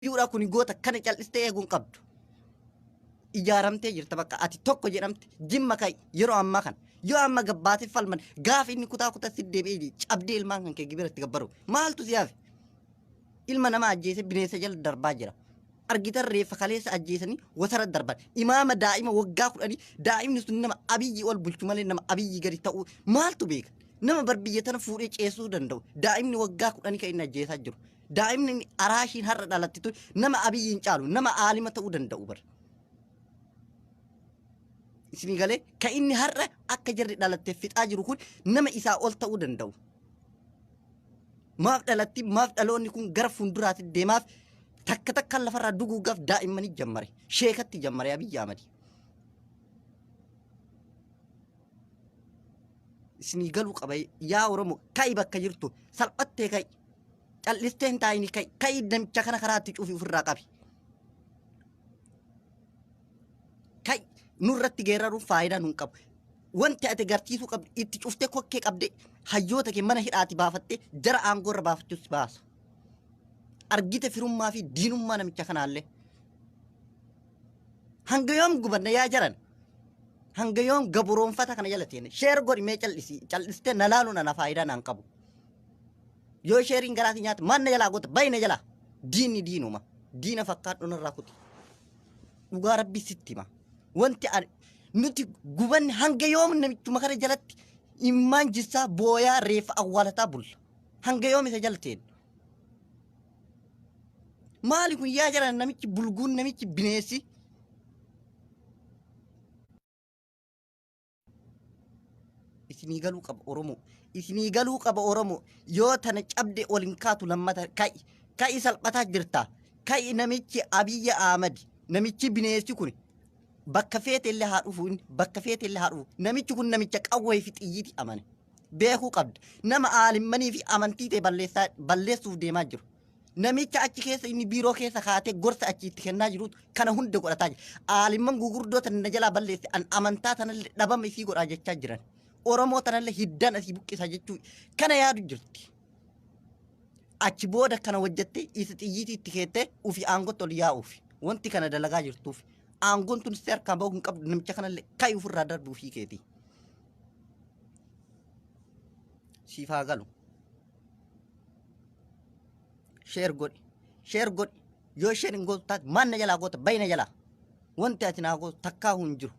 Yuudha kun goota kana cal'istee eeguun qabdu. Ijaaramtee jirta bakka ati tokko jedhamte jimma kai yeroo ammaa kana yoo amma gabbaatee falman gaafa inni kutaa deebi'ee cabdee ilmaan kan kee gibiratti gabbaru maaltu si hafe ilma nama ajjeese bineensa jala darbaa jira. Argitan reeffa kaleessa ajjeesanii wasara darban imaama daa'ima waggaa 10 daa'imni sun nama abiyyi ol bulchu malee nama abiyyi gadi ta'uu maaltu beeka nama barbiyya tana fuudhee ceesuu danda'u daa'imni waggaa 10 kan inni ajjeesaa jiru daa'imni araashiin har'a dhalatti tun nama abiyyiin caalu nama aalima ta'uu danda'u bara. Isinii galee kan inni har'a akka jarri dhalattee fixaa jiru kun nama isaa ol ta'uu danda'u. Maaf dhalatti maaf dhaloonni kun gara fuulduraatti deemaaf takka takka lafarraa duguugaaf daa'immanii jammare sheekatti jammare Abiyyi Ahmad. Isinii galuu qaba yaa Oromoo ka'i bakka jirtu salphattee ka'i cal'istee hin taa'ini ka'i namicha kana karaatti cuufii ofirraa qabi. Ka'i nurratti geeraruun faayidaa nun qabu. Wanti ati garsiisuu qabdu itti cuftee kokkee qabdee hayyoota kee mana hidhaati baafattee jara aangoorra baafachuus baasa. Argite firummaa fi diinummaa namicha kanaallee. Hanga yoom gubanna yaa jaran? Hanga yoom gabroonfata kana jala teene? Sheer godhi mee cal'istee na laaluun ana faayidaa naan qabu. Yoo sheeriin garaati nyaata manna jalaa goota bayna jalaa diinni diinuma diina fakkaadhu narraa kuti. Dhugaa rabbi sitti hima. Wanti nuti gubanni hanga yoom namichuma kana jalatti immaan jisaa booyaa reefa awwaalataa bulla. Hanga yoom isa jala teene? Maali kun yaa jaran namichi bulguun namichi bineessi? Isinii galuu qaba Oromoo. Isinii galuu qaba Oromoo. Yoo tana cabde olin kaatu lammata ka'i salphataa jirta. Ka'i namichi Abiyyi Ahmad namichi bineessi kun bakka feete illee haa dhufu bakka feete illee haa dhufu namichi kun namicha qawwee fi xiyyiiti amane. Beekuu qabda. Nama aalimmanii fi amantii ta'e balleessuuf deemaa jiru. Namicha achi keessa inni biiroo keessa kaatee gorsa achitti kennaa jirutu kana hunda godhataa jira. Aalimman gugurdoota na jalaa balleesse an amantaa tanallee dhabama isii godhaa jechaa jiran. Oromoo tanallee hiddaan asii buqqisa jechuu kana yaadu jirti. Achi booda kana hojjettee isa xiyyiitii itti keettee ufi aangotti ol yaa'uuf wanti kana dalagaa jirtuuf aangoon tun si harkaan bahuu hin qabdu namicha kanallee ka'i ofirraa darbuu fi keeti. Siifaa galu. Sheer godhi yoo isheen hin gootu taate manna jalaa goota bayna jalaa wanti ati naa gootu takkaa hin jiru.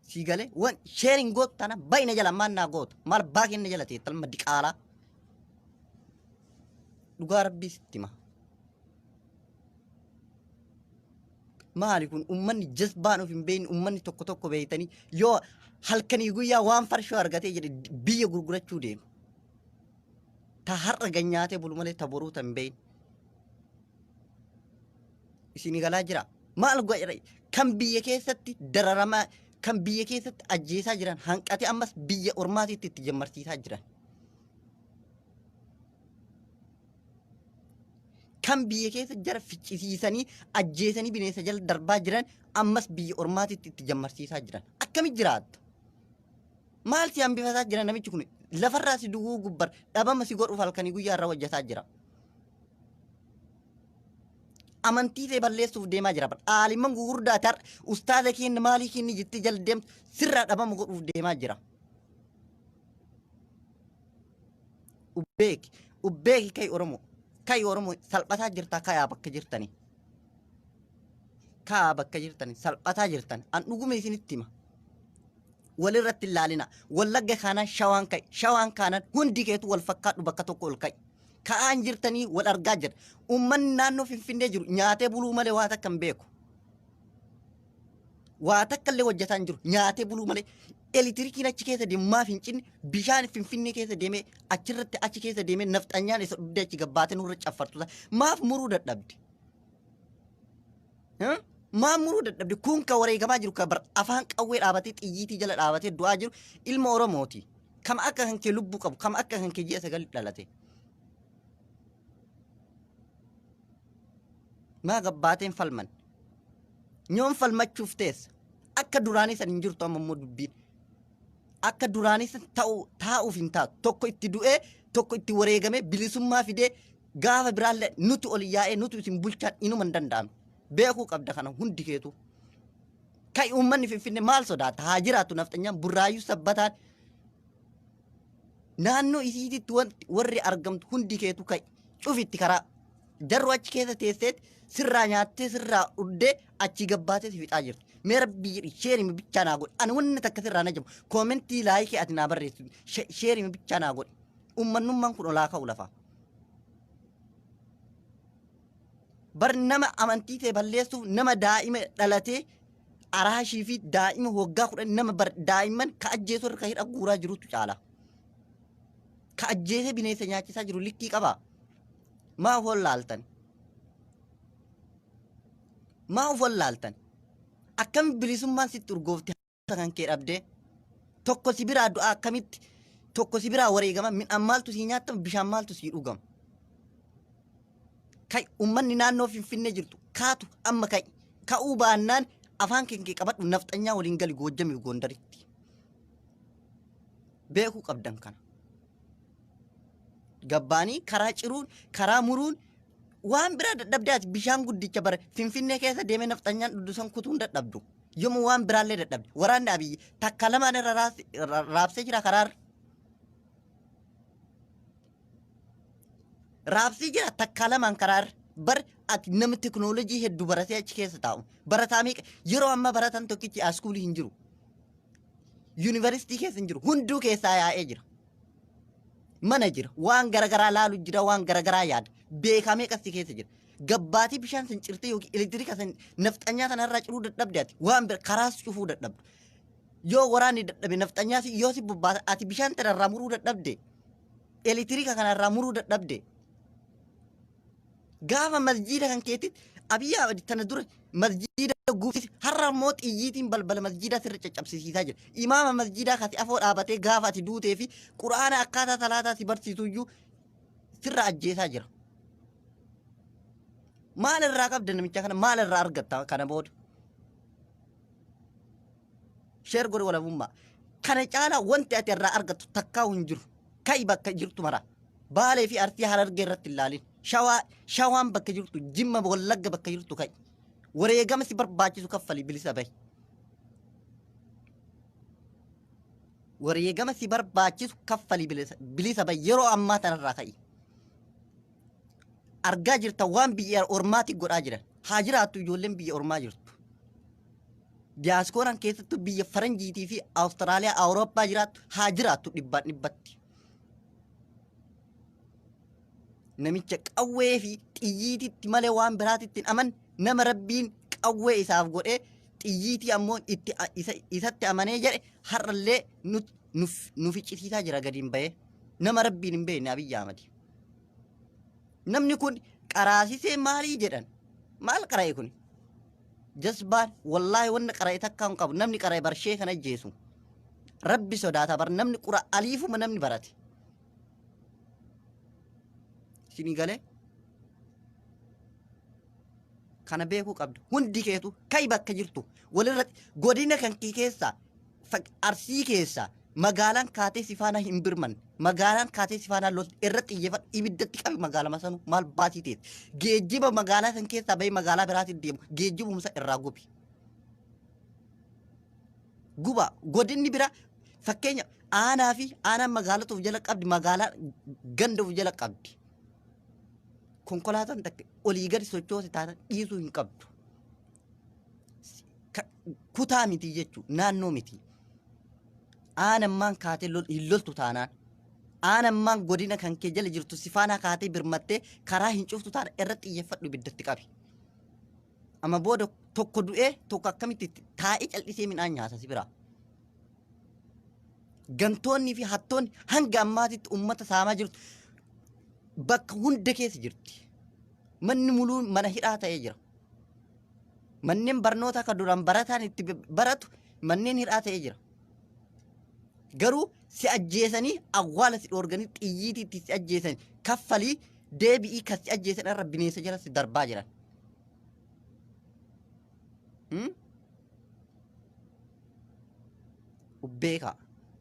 Si galee sheer hin gootu tana bayna jalaa mannaa gootu maal baakenne jala ta'e talma diqaalaa. Dhugaa rabbii sitti hima. Maali kun ummanni jazbaan of hin beekne ummanni tokko beeytanii yoo halkanii guyyaa waan farshoo argatee jedhe biyya gurgurachuu deema. Ta har'a ganyaatee bulu malee ta boruu tan beeyin. Isinii galaa jira. Maal godha kan biyya keessatti dararamaa kan biyya keessatti ajjeesaa jiran hanqate ammas biyya ormaatiitti itti jammarsiisaa jiran. Kan biyya keessa jara ficcisiisanii ajjeesanii bineensa jala darbaa jiran ammas biyya ormaatiitti itti jammarsiisaa jiran. Akkami jiraata? Maal si hambifataa jira namichi kun lafarraa si duwwuu gubbar dhabama si godhuuf halkanii guyyaa irra hojjetaa jira. Amantii ta'e balleessuuf deemaa jira. Aalimman gugurdaa tar ustaaza keenya maalii keenya jettee jala deemtu sirraa dhabama godhuuf deemaa jira. Ubbeeki kai Oromoo salphataa jirtaa kayaa bakka jirtanii. Kayaa bakka jirtanii salphataa jirtan an dhuguma isinitti hima. Walirratti ilaalina wallagga kaanaan shawaan kaanaan hundi keetu wal fakkaadhu bakka tokko ol ka'i. Ka'aan jirtanii wal argaa jira. Uummanni naannoo Finfinnee jiru nyaatee buluu malee waa takka hin beeku. Waa takka illee hojjetaa hin jiru nyaatee buluu malee. Elektirikiin achi keessa deemu maaf hin cinne bishaan Finfinnee keessa deemee achirratti achi keessa deemee nafxanyaan isa dhugdee achi gabbaatee nurra caffartu maaf muruu dadhabde? Maaf muruu dadhabde kun ka wareegamaa jiru ka bar afaan qawwee dhaabatee xiyyiitii jala dhaabatee du'aa jiru ilma Oromooti. Kam akka kan kee lubbuu qabu kam akka kan kee ji'a sagal dhalate. Maa gabbaateen falman. Nyoon falmachuuf teessa akka duraanii san hin jirtu amma immoo dubbiin. Akka duraanii san taa'uuf hin taatu tokko itti du'ee tokko itti wareegamee bilisummaa fidee gaafa biraallee nuti ol yaa'ee nuti isin bulchaan inuma hin danda'amne beekuu qabda kana hundi keetu. Kai uummanni Finfinnee maal sodaata haa jiraatu nafxanyaan burraayyuu sabbataan naannoo isiititti warri argamtu hundi keetu kai cufitti karaa jarru achi keessa teesseet sirraa nyaattee sirraa uddee achi gabbaatee si fixaa jirti. Mee rabbii jedhi sheerimi bichaa naa godhi. Ani wanni takka sirraa na jabu koomentii laayikii ati naa barreessu sheerimi bichaa naa godhi. Ummannummaan kun olaa ka'u lafaa. Bar nama amantii ta'e balleessuuf nama daa'ima dhalatee araashii fi daa'ima waggaa 10 nama daa'imman ka ajjeesuu irra hidha guuraa jirutu caala. Ka ajjeesee bineensa nyaachisaa jiru likkii qabaa. Maaf wallaaltan? Maaf wallaaltan? Akkam bilisummaan sitti urgoofte kan kee dhabdee tokko si biraa du'aa akkamitti tokko si biraa wareegama midhaan maaltu si nyaatama bishaan maaltu si dhugama. Kai ummanni naannoo Finfinnee jirtu kaatu amma kai ka'uu baannaan afaan kee qabadhu nafxanyaa waliin gali Goojjamii Gondaritti. Beekuu qabdan kana. Gabbaanii karaa ciruun karaa muruun waan biraa dadhabdee bishaan guddicha bara Finfinnee keessa deemee nafxanyaan dhudhusan kutuun dadhabdu. Yommuu waan biraallee dadhabde waraanni Abiyyi takka lamaan irra raabsee jira karaarra. Raabsii jira takka lamaan karaarra bar ati namni teknoolojii hedduu baratee achi keessa taa'u. Barataa meeqa yeroo amma baratan tokkichi askuulii hin jiru. Yuunivarsiitii keessa hin jiru. Hunduu keessaa yaa'ee jira. Mana jira waan garagaraa laalu jira waan garagaraa yaada beekamee qasti keessa jira gabbaatii bishaan san cirtee yookiin elektiriika san nafxanyaa sanarraa ciruu dadhabde ati waan karaas cufuu dadhabdu yoo waraanni dadhabe nafxanyaa yoo si bobbaasa ati bishaan tanarraa muruu dadhabde elektiriika kanarraa muruu dadhabde gaafa masjiida kan keetti Abiyyi Ahmed tana dura masjiida guufis har'a immoo xiyyiitiin balbala masjiidaa sirra caccabsiisaa jira. Imaama masjiidaa kasi afoo dhaabatee gaafa ati duutee fi quraana akkaataa salaataa si barsiisuyyuu sirra ajjeesaa jira. Maal irraa qabda namicha kana maal irraa argatta kana booda? Sheer godhe walabummaa. Kana caalaa wanti ati irraa argattu takkaa hin jiru. Ka'i bakka jirtu mara. Baalee fi Arsii Harargee irratti ilaalin. Shawaan bakka jirtu Jimma Wallagga bakka jirtu ka'i. Wareegama si barbaachisu kaffali bilisa bahi. Wareegama si barbaachisu kaffali bilisa bahi yeroo ammaa tanarraa ka'i. Argaa jirta waan biyya ormaatti godhaa jiran. Haa jiraattu ijoolleen biyya ormaa jirtu. Diyaaskooraan keessattuu biyya Faranjiitii fi Awustiraaliyaa Awurooppaa jiraattu haa jiraattu dhibbatti. Namicha qawwee fi xiyyiititti malee waan biraatitti aman nama rabbiin qawwee isaaf godhee xiyyiitii ammoo isatti amanee jedhe har'allee nu ficcisiisaa jira gadiin bahee nama rabbiin hin beekne Abiyyi Ahmed. Namni kun qaraasisee maalii jedhan maal qara'e kun jasbaan wallaahi wanna qara'e takkaa hin qabu namni qara'e barshee kana ajjeesu rabbi sodaata bar namni qura aliifuma namni barate. Sinigalee kana beekuu qabdu hundi keetu kai bakka jirtu walirratti godina kan keessa Arsii keessa magaalaan kaatee sifaana hin birman magaalaan kaatee sifaana lot irratti xiyyeeffadhu ibiddatti qabi magaalaa sanu maal baasii ta'e geejjiba magaalaa san keessaa bahee magaalaa biraatti deemu geejjibumsa irraa guba godinni bira fakkeenya aanaa fi aanaan magaalota of jala qabdi magaalaa ganda of jala qabdi. Konkolaataan takka olii gadi sochoose taatan dhiisuu hin qabdu. Kutaa miti jechuun naannoo miti. Aanammaan kaatee hin loltu taanaan. Aanammaan godina kan kee jala jirtu sifaanaa kaatee birmattee karaa hin cuftu taana irratti xiyyeeffadhu ibiddatti qabi. Amma booda tokko du'ee tokko akkamitti taa'ee callisee midhaan nyaata si biraa. Gantoonni fi hattoonni hanga ammaatitti uummata saamaa jirtu. Bakka hunda keessa jirti. Manni muluun mana hidhaa ta'ee jira. Manneen barnoota akka duraan barataan itti baratu manneen hidhaa ta'ee jira. Garuu si ajjeesanii awwaala si dhoorganii xiyyiitii itti si ajjeesanii kaffalii deebi'ii kan si ajjeesan irra bineensa jala si darbaa jiran.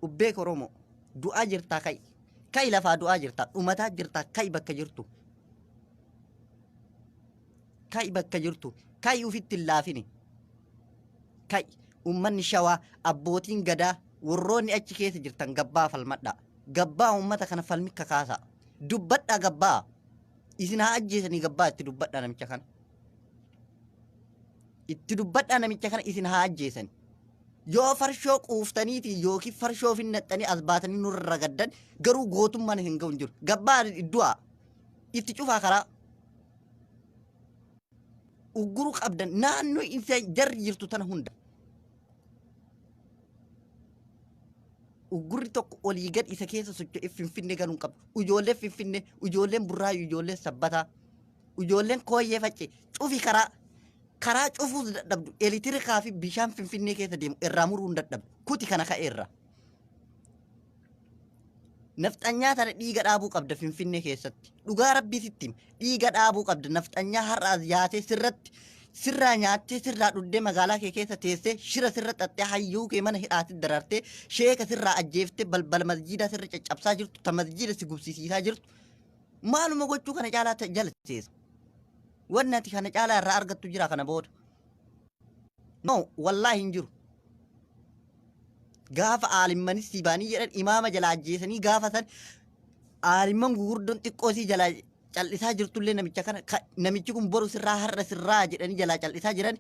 Ubbeeka Oromoo du'aa jirtaa ka'i. Kai lafaa du'aa jirta dhumataa jirta kai bakka jirtu ka'i bakka jirtu ka'i ufitti hin laafini ka'i ummanni shawaa abbootiin gadaa warroonni achi keessa jirtan gabbaa falmadha gabbaa ummata kana falmi kakaasa dubbadha gabbaa isin haa ajjeesanii gabbaa itti dubbadha namicha kana itti dubbadha namicha kana isin haa ajjeesani yoo farshoo quuftaniiti yookiin farshoo finnaxxanii as baatanii nurra gaddan garuu gootummaan hin ga'u hin jiru gabbaa du'a itti cufaa karaa ugguru qabdan naannoo isa jarri jirtu tana hunda uggurri tokko olii gad isa keessa socho'ee finfinne galuun qabdu ijoollee finfinne ijoolleen burraayu ijoolleen sabbataa ijoolleen kooyyee facce cufi karaa cufuus dadhabdu elektirikaa fi bishaan finfinnee keessa deemu irraa muruu hin dadhabdu kuti kana ka'eerra nafxanyaa tana dhiiga dhaabuu qabda finfinnee keessatti dhugaa rabbisitti dhiiga dhaabuu qabda nafxanyaa har'aas yaatee sirraa nyaattee sirraa dhuddee magaalaa kee keessa teessee shira sirra xaxxee hayyuu kee mana hidhaatti darartee sheeka sirraa ajjeeftee balbala masjiidaa sirra caccabsaa jirtu ta masjiida si gubsiisiisaa jirtu maaluma gochuu kana caalaa jala teessa wanni ati kana caalaa irraa argattu jira kana booda no wallaahi hin jiru gaafa aalimmanis sibaanii jedhan imaama jala ajjeesanii gaafa san aalimman gugurdoon xiqqoo sii jala cal'isaa jirtullee namicha kana namichi kun boru sirraa har'a sirraa jedhanii jalaa cal'isaa jiran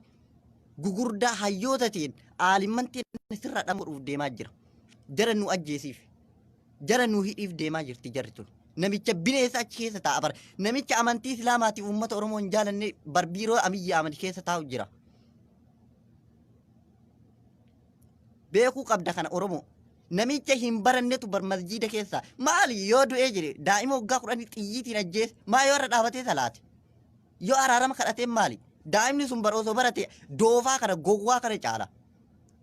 gugurdaa hayyoota ta'een aalimman ta'een sirraa dhamuudhuuf deemaa jira jara nu ajjeesiif jara nu hidhiif deemaa jirti jarri tun namicha bineensa achi keessa taa'a bara namicha amantii islaamaatii uummata oromoo hin jaalanne barbiiroo amiyyi amani keessa taa'u jira beekuu qabda kana oromoo namicha hin barannetu bar masjiida keessa maali yoo du'ee jire daa'ima waggaa 10 xiyyiitiin ajjees maa yoo irra dhaabatee salaate yoo araarama kadhateen maali daa'imni sun bar osoo barate doofaa kana gowwaa kana caala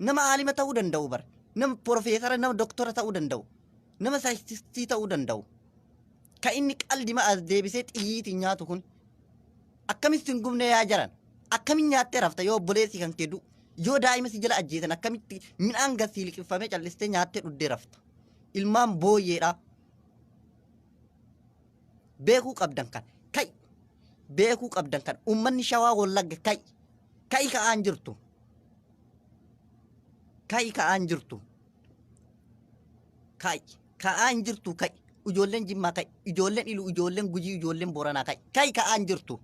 nama aalima ta'uu danda'u bar nama profeesara nama doktora ta'uu danda'u nama saayintistii ta'uu danda'u ka inni qalbii as deebisee xiyyiitiin nyaatu kun akkamitti hin gubne yaa jaran akkamiin nyaattee rafta yoo obboleessi kan keddu yoo daa'ima si jala ajjeesan akkamitti midhaan gasii liqifamee callistee nyaattee dhuddee rafta ilmaan booyyeedha beekuu qabdan kan kai beekuu qabdan kan ummanni shawaa wallagga kai ka'aan jirtu kai ka'aan jirtu kai ka'aan jirtu kai ijoolleen jimmaa kai ijoolleen ilu ijoolleen gujii ijoolleen booranaa kai ka'aan jirtu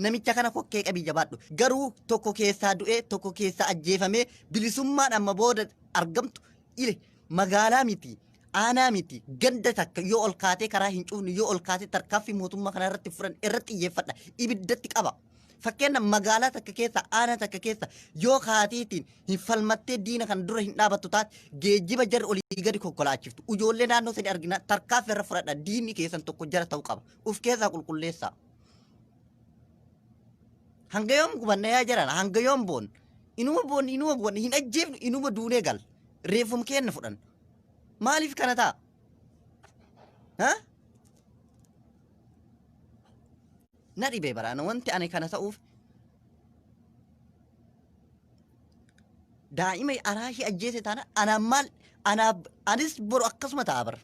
namicha kana kokkee qabii jabaadhu garuu tokko keessaa du'ee tokko keessaa ajjeefamee bilisummaan amma booda argamtu ile magaalaa miti aanaa miti ganda takka yoo ol kaatee karaa hin cuufne yoo ol kaatee tarkaanfii mootummaa kana irratti furan irratti xiyyeeffadha ibiddatti qaba fakkeenya magaalaa takka keessa aanaa takka keessa yoo kaateetiin hin falmattee diina kan dura hin dhaabattu taate geejjiba jarri olii gadi konkolaachiftu ijoollee naannoo sadii argina tarkaanfii irra fudhadha diinni keessan tokko jara ta'uu qaba uf keessaa qulqulleessaa hanga yoom gubanna yaa jaran hanga yoom boon hin ajjeefnu inuma duunee gal reefum kenna fudhan maaliif kana ta'a ha na dhibee baraana wanti ani kana ta'uuf daa'ima araashii ajjeese taana anaan maal anis boru akkasuma ta'a bara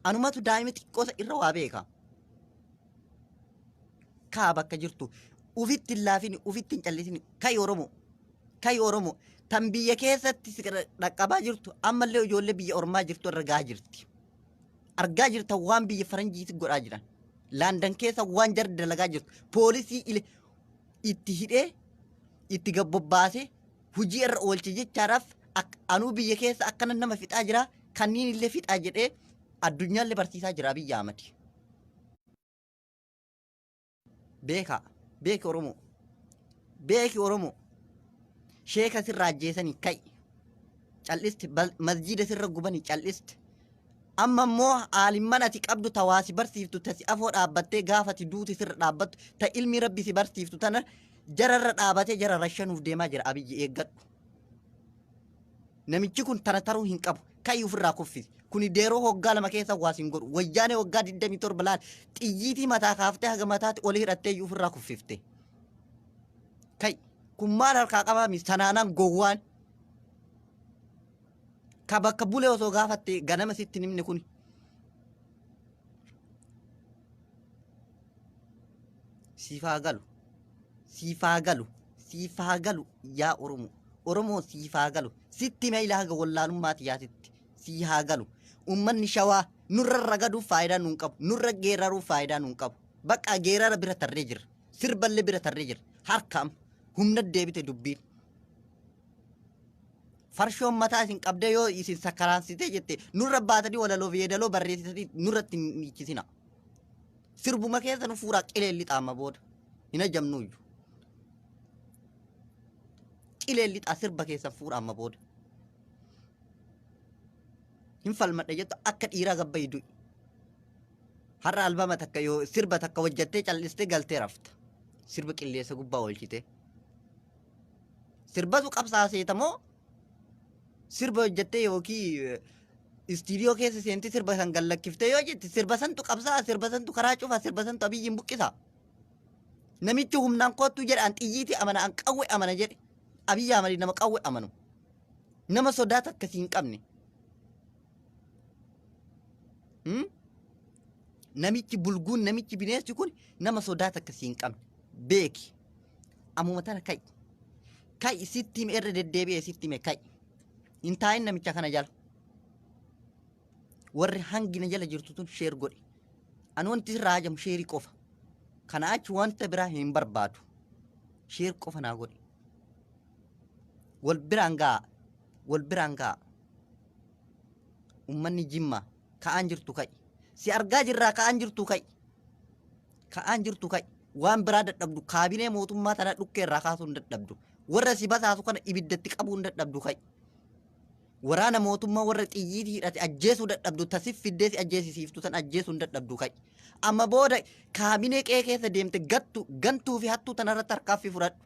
anumatu daa'ima xiqqoosa irra waa beeka kaa bakka jirtu ufitti hin laafini ufitti hin callisini kai oromoo tan biyya keessatti dhaqqabaa jirtu ammallee ijoollee biyya ormaa jirtu argaa jirta waan biyya faranjiiti godhaa jiran laandan keessa waan jarri dalagaa jirtu poolisii itti hidhee itti gabbobbaasee hujii irra oolche jechaadhaaf anuu biyya keessa akkana nama fixaa jira kanniin illee fixaa jedhee addunyaallee barsiisaa jira biyya amati beeki oromoo sheeka sirraa ajjeesanii kai cal'iste masjiida sirra gubanii cal'iste amma immoo aalimman ati qabdu tawaasi barsiiftu tasi afoo dhaabbattee gaafati duuti sirra dhaabbattu ta ilmi rabbi si barsiiftu tana jararra dhaabatee jara rashanuuf deemaa jira abiyyi eeggadhu namichi kun tana taruu hin qabu kai ofirraa kuffisi kuni deeroo hoggaa lama keessa waasin godhu wayyaanee hoggaa 27 laal xiyyiitii mataa kaaftee haga mataatti oli hidhattee ofirraa kuffifte kai kun maal harkaa qabaa sanaanaan gowwaan ka bakka bulee osoo gaafatte ganama sitti hin himne kun. siifaa galu siifaa galu siifaa galu yaa oromoo oromoo siifaa galu sitti mee ilaaga wallaalummaati yaasitti sii haa galu ummanni shawaa nurra ragaduuf faayidaa nuun qabu nurra geeraruuf faayidaa nuun qabu bakka geerara bira tarree jira sirballee bira tarree jira harkaam humna deebite dubbiin farshoon mataa isin qabdee yoo isin sakkaraansitee jette nurra baatanii walaloo fi yeedaloo barreessitanii nurratti hin hiichisina sirbuma keessa nu fuuraa qileelli xaama booda hin ajamnuuyyu qileelli xaa sirba keessa fuudha amma booda hin falmadha jettu akka dhiiraa gabbaydu har'a albama takka yoo sirba takka hojjattee cal'istee galtee rafta sirba qilleessa gubbaa oolchite sirbatu qabsaaseeta moo sirba hojjattee yookiin istiidiyoo keessa seenti sirba kan gallakkiftee yoo jette sirba santu qabsaa sirba santu karaa cufaa sirba santu abiyyiin buqqisa namichi humnaan kootu jedhaan xiyyiiti amana an qawwe amana jedhe abiyyi amani nama qawwe amanu nama sodaata akkasii hin qabne namichi bulguun namichi bineensi kun nama sodaata akkasii hin qabne beeki amuma tana kai sitti hime irra deddeebi'ee sitti hime kai hin taa'in namicha kana jala warri hangina jala jirtu tun sheer godhe ani wanti irraa hajamu sheerii qofa kana achi wanta biraa hin barbaadu sheer qofa naa godhe wal biraan gaa ummanni jimmaa ka'aan jirtu kai si argaa jirraa ka'aan jirtu kai waan biraa dadhabdu kaabinee mootummaa tana dhukkee irraa kaasuu hin dadhabdu warra si basaasu kana ibiddatti qabuu hin dadhabdu kai waraana mootummaa warra xiyyiitii hidhate ajjeesuu dadhabdu tasif fiddee si ajjeesisiiftu san ajjeesuu hin dadhabdu kai amma booda kaabinee qe'ee keessa deemte gantuu fi hattuu tanarratti harkaaffii fudhadhu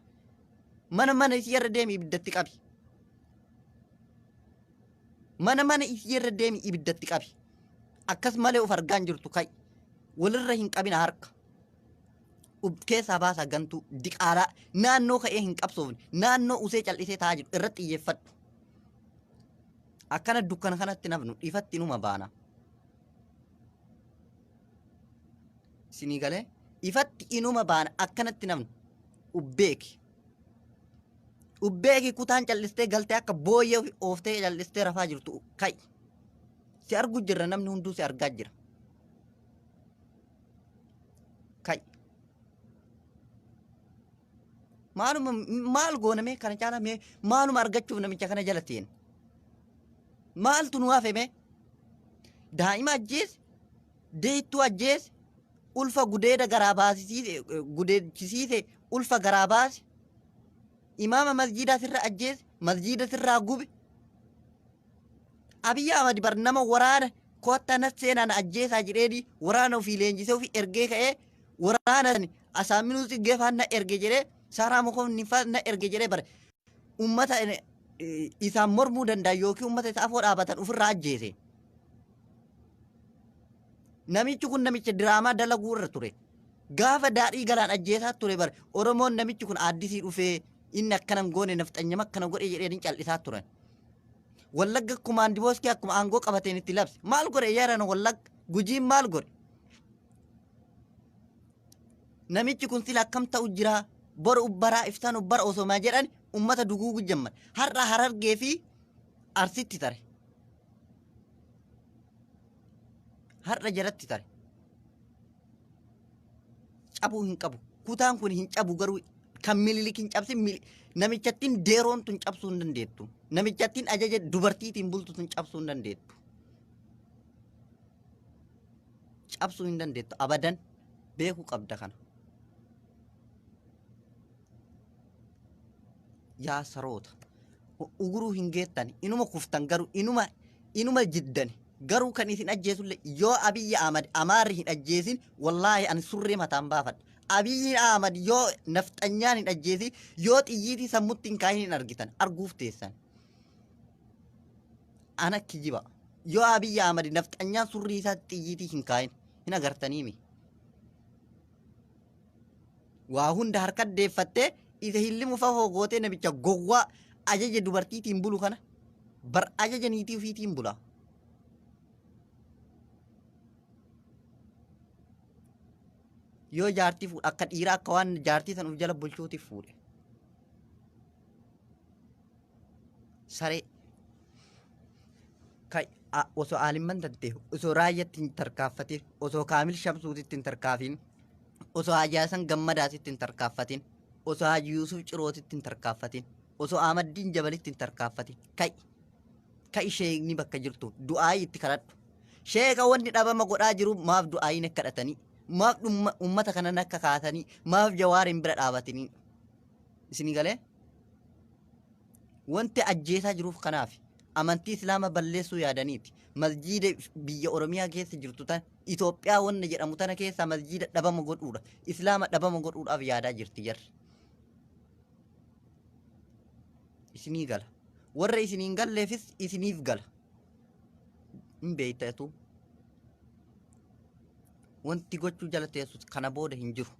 mana isii irra deemi ibiddatti qabi mana isii irra deemi ibiddatti qabi akkas malee of argaan jirtu kai walirra hin qabina harka keessaa baasaa gantuu diqaalaa naannoo ka'ee hin qabsoofne naannoo usee cal'isee taa'aa jiru irratti xiyyeeffadhu akkana dukkana kanatti nafnu ifatti numa baana isinii galee ifatti inuma baana akkanatti nafnu ubbeeki kutaan cal'istee galtee akka booyyee ooftee cal'istee rafaa jirtu kai si argu jirra namni hunduu si argaa jira kai maal gooname kana caalame maaluma argachuuf namicha kana jala teen maaltu nu hafeme daa'ima ajjeese deettuu ajjeese ulfa gudeeda garaa baasisiise gudeechisiise ulfa garaa baase imaama masjiidaa sirra ajjeese masjiida sirraa gube abiyyi ahmad bar nama waraana kootta na seenaan ajjeesaa jedheeni waraana ofii leenjisee ofii ergee ka'ee waraana asaaminuu xiggee na erge jedhee saaraa mokoonni na erge jedhee bare ummata isaan mormuu danda'a yookiin ummata isa afoo dhaabatan ofirraa ajjeese namichi kun namicha diraamaa dalaguu irra ture gaafa daadhii galaan ajjeesaa ture bare oromoon namichi kun aaddisii dhufee inni akkanan goone nafxanyama akkana godhe jedheen cal'isaa turan wallagga kumaan dibooskii akkuma aangoo qabateen itti labse maal godhe yaran wallagga gujiin maal godhe namichi kun sila akkam ta'u jira bor ubbaraa iftaan ubbara osomaa jedhan ummata duguugu jamman har'a harargee fi arsitti tare har'a jaratti tare cabuu hin qabu kutaan kun hin cabu garuu kan mililik hin cabsin namichattiin deeroon tun cabsuu hin dandeettu namichattiin ajaja dubartiitiin bultu tun cabsuu hin dandeettu cabsuu hin dandeettu abadan beekuu qabda kana yaa saroota uguruu hin geettani inuma kuftan garuu inuma jiddani garuu kan isin ajjeesulle yoo abiyyi ahmad amaarri hin ajjeesin wallaahi ani surree mataan baafadha abiyyi ahmad yoo nafxanyaan hin ajjeesin yoo xiyyiitii sammutti hin kaayin hin argitan arguuf teessan ana kijiba yoo abiyyi ahmad nafxanyaan surrii isaatti xiyyiitii hin kaayin hin agartaniimi waa hunda harka deeffattee isa hillimu fafoo gootee namicha gowwaa ajaja dubartiitiin bulu kana bar ajaja niitii ofiitiin bula Yoo jaartii fuudhe akka dhiiraa akka waan jaartii san uf jala bulchuutiif fuudhe. Saree osoo aalimman tattee osoo raayyatti hin tarkaaffatin osoo kaamil shamsuutitti hin tarkaafin osoo hajaasan gammadaatitti hin tarkaaffatin osoo haji yuusuf cirootitti hin tarkaaffatin osoo amaddiin jabalitti hin tarkaaffatin ka'i sheekni bakka jirtu du'aayii itti kadhadhu. Sheeka wanni dhabama godhaa jiru maaf du'aayiin akka kadhatanii maaf ummata kanan akka kaasanii maaf jawaariin bira dhaabatanii isinii galee wanti ajjeesaa jiruuf kanaaf amantii islaama balleessuu yaadaniiti. Masjiida biyya Oromiyaa keessa jirtu tan Itoophiyaa wanna jedhamu tana keessa masjiida dhabama godhuudha. Islaama dhabama godhuudhaaf yaadaa jirti jarri. Isinii gala. Warra isiniin galleefis isiniif gala. Hin beeytatu. Wanti gochuu jala teessus kana booda hin jiru.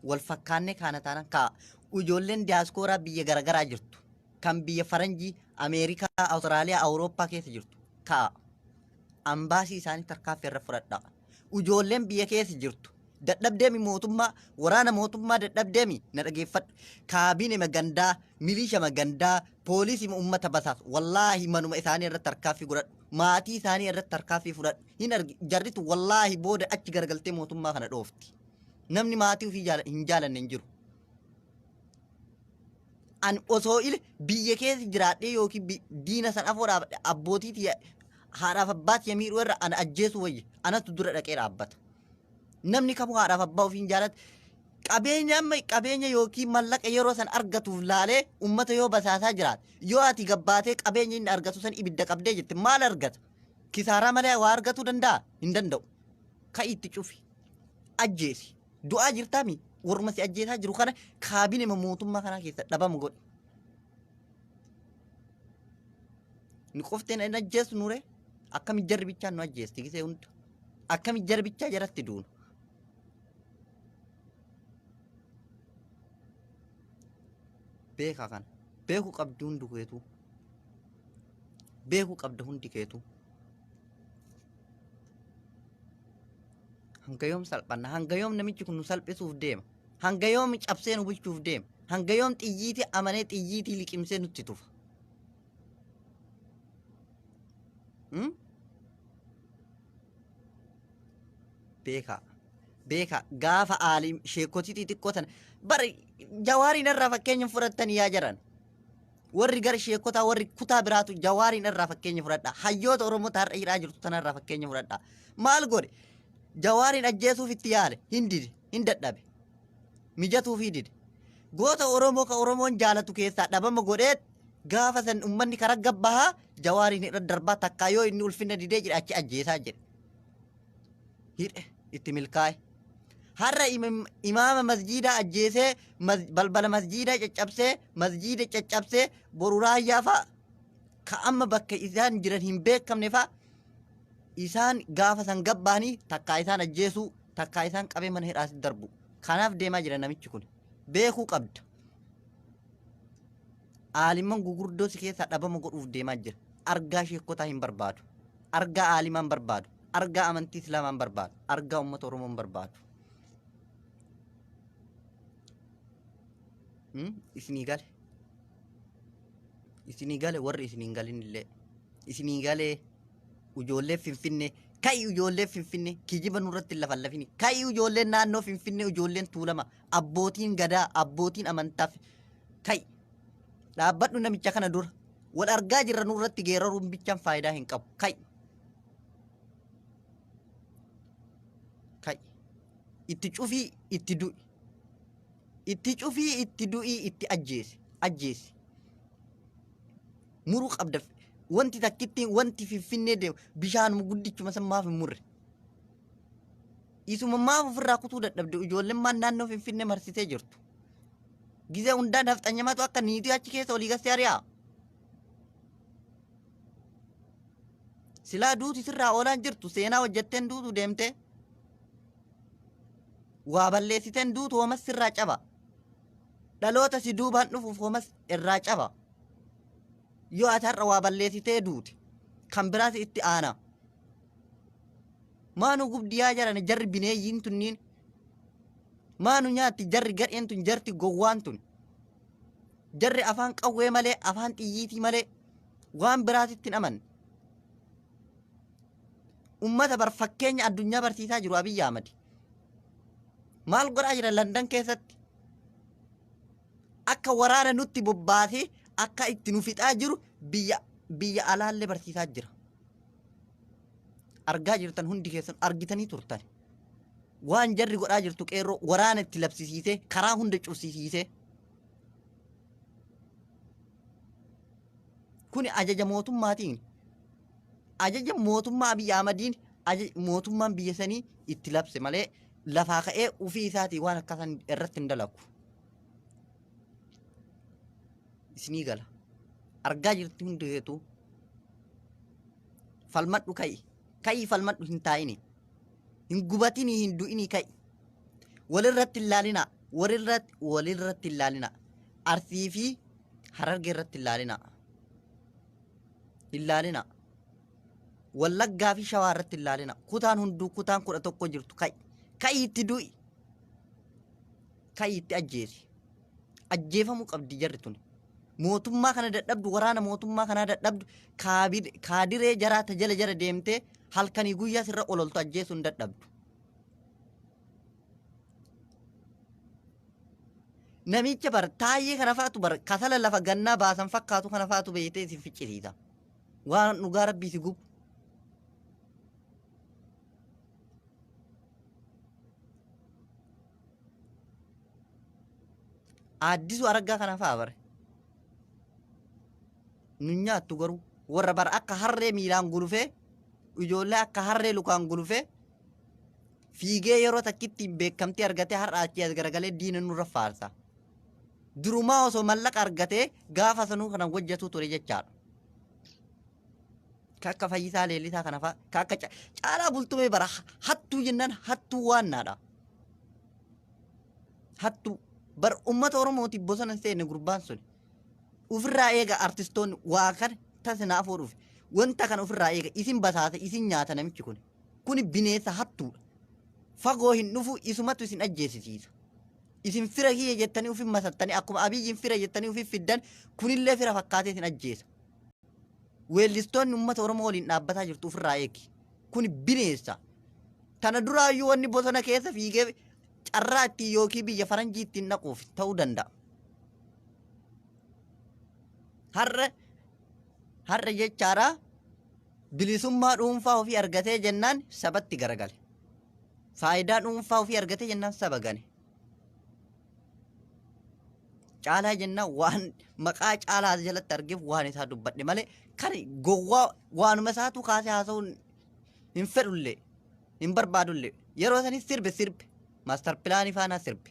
Wal fakkaanne kana taanaan kaa ijoolleen diyaaskooraa biyya garagaraa jirtu. Kan biyya Faranjii, Ameerikaa, Awustiraaliyaa, Awurooppaa keessa jirtu. Kaa ambaasii isaanii tarkaanfii irra fudhadhaa. Ijoolleen biyya keessa jirtu. Dadhabdeemi mootummaa, waraana mootummaa dadhabdeemi na dhageeffadhu. Kaabine magandaa, milisha magandaa, poolisii uummata basaas. Wallaahi manuma isaanii irratti tarkaanfii godhadhu. Maatii isaanii irratti tarkaanfii fudhadhu. Hin argi jarritu wallaahi booda achi garagaltee mootummaa kana dhoofti. Namni maatii ofii hin jaalanne hin jiru. An osoo biyya keessa jiraadhee yookiin diina san afoo dhaabadhe abbootiiti haadhaaf abbaati yamiidhuu irra ana ajjeesu wayya anatu dura dhaqee dhaabbata. Namni kamuu haadhaaf abbaa ofiin jaalate qabeenya yookiin mallaqa yeroo san argatuuf laalee ummata yoo basaasaa jiraate yoo ati gabbaatee qabeenya inni argatu san ibidda qabdee jette maal argata? Kisaaraa malee waa argatuu danda'a? Hin danda'u. Ka'iitti cufi ajjeesi du'aa jirtaami. Warma si ajjeesaa jiru kana kaabine mootummaa kanaa keessa dhabama godhe. Ni qofteen inni ajjeesu nure akkami jarbichaan nu ajjeesti gisee hunda akkami jarbichaa jaratti duunu. Beekaa kana beekuu qabdi hundi keetu beekuu qabda hundi keetu. Hanga yoom salphanna? Hanga yoom namichi kun nu salphisuuf deema? Hanga yoom cabsee nu bulchuuf deema? Hanga yoom xiyyiitii amanee xiyyiitii liqimsee nutti tufa? Beekaa gaafa aalim sheekotii xixiqqoo tana bara jawaariin irraa fakkeenya fudhatanii yaa jiran. Warri gara sheekotaa warri kutaa biraatu jawaariin irraa fakkeenya fudhadha. Hayyoota Oromoo har'a hidhaa jirtu tanarraa fakkeenya fudhadha. Maal godhe? Jawaariin ajjeesuuf itti yaale hin dadhabe mijatuuf dide. Goota Oromoo ka Oromoon jaalatu keessaa dhabama godheet gaafa san ummanni karaa gabbahaa jawaariin irra darbaa takkaa yoo inni ulfinna didee jedhe achi ajjeesaa jedhe. Hidhe itti milkaa'e. Har'a imaama masjiidaa ajjeesee balbala masjiidaa caccabsee boru raayyaa fa'a ka amma bakka isaan jiran hin beekamne fa'a. Isaan gaafa san gabbaanii takkaa isaan ajjeesuu takkaa isaan qabee mana hidhaatti darbu. Kanaaf deemaa jira namichi kun. Beekuu qabda. Aalimman gugurdoo si keessaa dhabama godhuuf deemaa jira. Argaa sheekotaa hin barbaadu. Argaa aalimaan barbaadu. Argaa amantii islaamaan barbaadu. Argaa uummata Oromoon barbaadu. Isinii gale. Isinii gale warri isiniin galin illee. Isinii galee. Ijoollee Finfinnee ka'i ijoollee Finfinnee kijiba nurratti lafa lafini ka'i ijoolleen naannoo Finfinnee ijoolleen Tuulama abbootiin gadaa abbootiin amantaaf ka'i dhaabbadhu namicha kana dura wal argaa jirra nurratti geeraruun bichaan faayidaa hin qabu ka'i itti cufii itti du'i itti du'ii itti ajjeesi muruu qabda. Wanti takkitti wanti Finfinnee deemu bishaan guddichuma san maaf hin murre? Isuma maaf ofirraa kutuu dadhabde ijoolleen maan naannoo Finfinnee marsitee jirtu. Gizee hundaan hafxanyamaatu akka niitii achi keessa olii gassee ari'aa. Silaa duuti sirraa oolaan jirtu seenaa hojjetteen duutu deemtee. Waa balleessiteen duutu homas sirraa caba. Dhaloota si duubaan dhufuuf homas irraa caba. Yoo ati har'a waa balleessitee duuti kan biraas itti aana. Maanuu gubdiyaa jiran jarri bineeyyiin tunniin maanu nyaatti jarri gadheen tun jarti gowwaan tun jarri afaan qawwee malee afaan xiyyiitii malee waan biraatitti hin amanne ummata bar fakkeenya addunyaa barsiisaa jiru Abiyyi Ahmad maal godhaa jira Landan keessatti akka waraana nutti bobbaasee akka itti nu fixaa jiru biyya alaallee barsiisaa jira argaa jirtan hundi keessan argitanii turtan waan jarri godhaa jirtu qeerroo waraana itti labsisiisee karaa hunda cufsiisee kuni ajaja mootummaatiin ajaja mootummaa Abiyyi Ahmadiin mootummaan biyya sanii itti labse malee lafaa ka'ee ufii isaatii waan akkasan irratti hin dalagu isinii gala argaa jirti hundi heetu falmadhu ka'i falmadhu hin taa'ini hin gubatinii hin du'inii ka'i walirratti ilaalina walirratti ilaalina Arsii fi Harargee irratti ilaalina Wallaggaa fi Shawaa irratti ilaalina kutaan hunduu kutaan 11 jirtu ka'i itti du'i ka'i itti ajjeefamuu qabdi jarri tun mootummaa kana dadhabdu waraana mootummaa kana dadhabdu kaadiree jaraata jala deemtee halkanii guyyaa sirra ololtu ajjeesuun dadhabdu namicha bar taayee kana faatu bar kasala lafa gannaa baasan fakkaatu kana faatu beeytee si ficcisiisa waan dhugaa rabbii si gubu Addisu Araggaa kana fa'aa bare nu nyaattu garuu warra bar akka harree miilaan gulufee ijoollee akka harree lukaan gulufee fiigee yeroo takkitti beekamtii argatee har'a achii as garagalee diina nurra faarsa durumaa osoo mallaqa argatee gaafa sanuu kana hojjetu ture jechaadha kakka Fayyisaa Leellisaa kana fa'aa kakka Caalaa Bultumee bara hattuu jennaan hattuu waannaadha hattuu bar ummata Oromooti bosona seenne gurbaan sun ufirraa eega artistoonni waa kana tasinaafuu dhufe wanta kana ufirraa eega isin basaasa isin nyaata namichi kun bineessa hattuudha fagoo hin dhufu isumatu isin ajjeesisiisa isin fira hiyya jettanii ufin masattanii akkuma Abiyyiin fira jettanii ufin fiddan kunillee fira fakkaatee isin ajjeesa weellistoonni ummata Oromoo waliin dhaabbataa jirtu ufirraa eegi kun bineessa tana duraayyuu wanni bosona keessa fiigee carraa itti yookiin biyya faranjii ittiin naquuf ta'uu danda'a. Har'a jechaadha bilisummaa dhuunfaa ofii argatee jennaan sabatti garagale. Faayidaa dhuunfaa ofii argatee jennaan saba gane. Caalaa jennaan waan maqaa Caalaa jalatti argeef waan isaa dubbadhe malee kan gowwaa waanuma isaatu kaasee haasa'uun hin fedhullee hin barbaadullee yeroo sanis sirbe. Master Pilaanii faana sirbe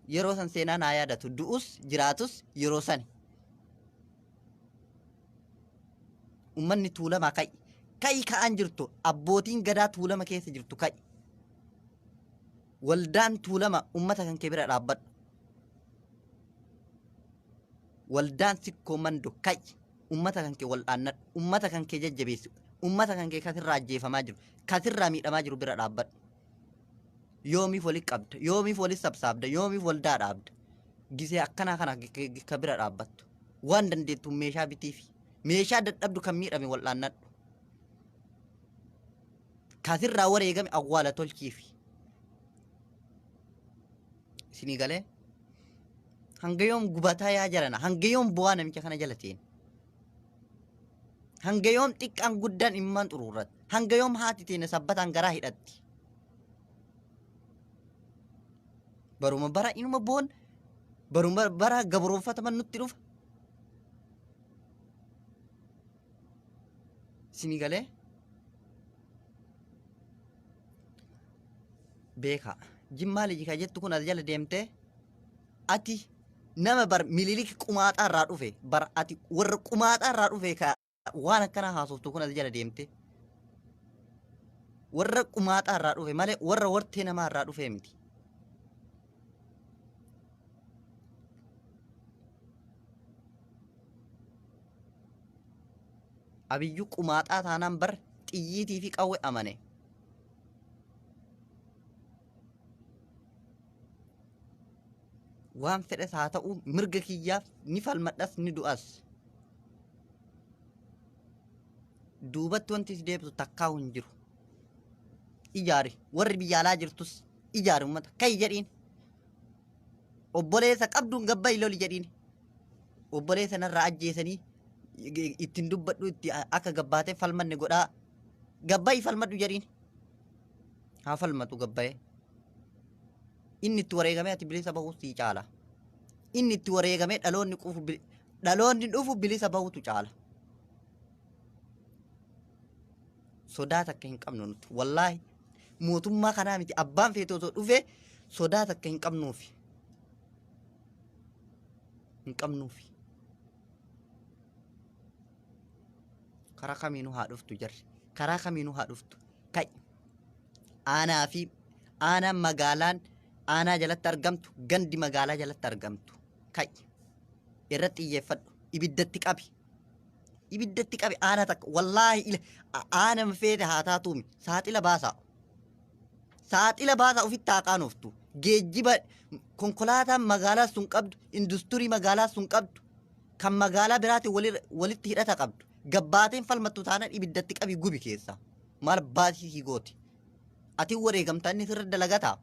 yeroo san seenaa naa yaadatu du'us jiraatus yeroo sani ummanni tuulamaa ka'i ka'an jirtu abbootiin gadaa tuulama keessa jirtu ka'i waldaan tuulama ummata kan kee bira dhaabbadhu waldaan sikkoo mando ka'i ummata kan kee wal dhaannadhu ummata kan kee jajjabeessu ummata kan kee kasirraa ajjeefamaa jiru kasirraa miidhamaa jiru bira dhaabbadhu yoomiif wali qabda yoomiif wali sabsaabda yoomiif waldaa dhaabda gisee akkanaa kana ka bira dhaabbattu waan dandeettu meeshaa bitiifi meeshaa dadhabdu kan miidhame wal dhaannadhu kasirraa wareegame awwaala tolchiifi isinii galee hanga yoom gubataa yaa jarana hanga yoom bu'aa namicha kana jala ta'een hanga yoom xiqqaan guddaan imman xuruurratti hanga yoom haati teene sabbataan garaa hidhatti baruma bara inuma boon baruma bara gabroonfataman nutti dhufa isinii galee beeka jimmaa lijika jettu kun as jala deemtee ati nama bar mililik qumaaxaa irraa dhufe bar ati warra qumaaxaa irraa dhufe ka waan akkana haasoftu kun as jala deemte warra qumaaxaa irraa dhufe malee warra wartee namaa irraa dhufe miti Abiyyu qumaaxaa taanaan bar xiyyiitii fi qawwe amane waan fedhes haa ta'u mirga kiyyaaf ni falmadhas ni du'as. Duubatti wanti si deebisu takkaa hin jiru. Ijaari warri biyya alaa jirtus ijaari uummata kai jedhiin. Obboleessa qabduun gabbai loli jedhiin. Obboleessa narraa ajjeesanii ittiin dubbadhu itti akka gabbaatee falmanne godhaa. Gabbai falmadhu jedhiin. Haa falmatu gabbaye. Inni itti wareegamee ati bilisa bahuu sii caala. Inni itti wareegamee dhaloonni dhufu bilisa bahutu caala. Sodaa takka hin qabnu nuti. Wallaahi mootummaa kanaa miti abbaan feete osoo dhufe sodaa takka hin qabnuufi. Hin qabnuufi. Karaa kamiinuu haa dhuftu jarri. Karaa kamiinuu haa dhuftu. Kai aanaa fi aanaan magaalaan aanaa jalatti argamtu gandi magaalaa jalatti argamtu. Kai irratti xiyyeeffadhu. Ibiddatti qabi. Ibiddatti qabi aanaa takka wallaahi aanaa feete haa taatuumi saaxila baasaa. Saaxila baasaa ofitti haa qaanoftu. Geejjiba konkolaataan magaalaa sun qabdu industirii magaalaa sun qabdu kan magaalaa biraatiin walitti hidhata qabdu. Gabbaateen falmattu taanaan ibiddatti qabi gubi keessa. Maal baasii gooti. Ati wareegamtaa inni sirra dalagataa.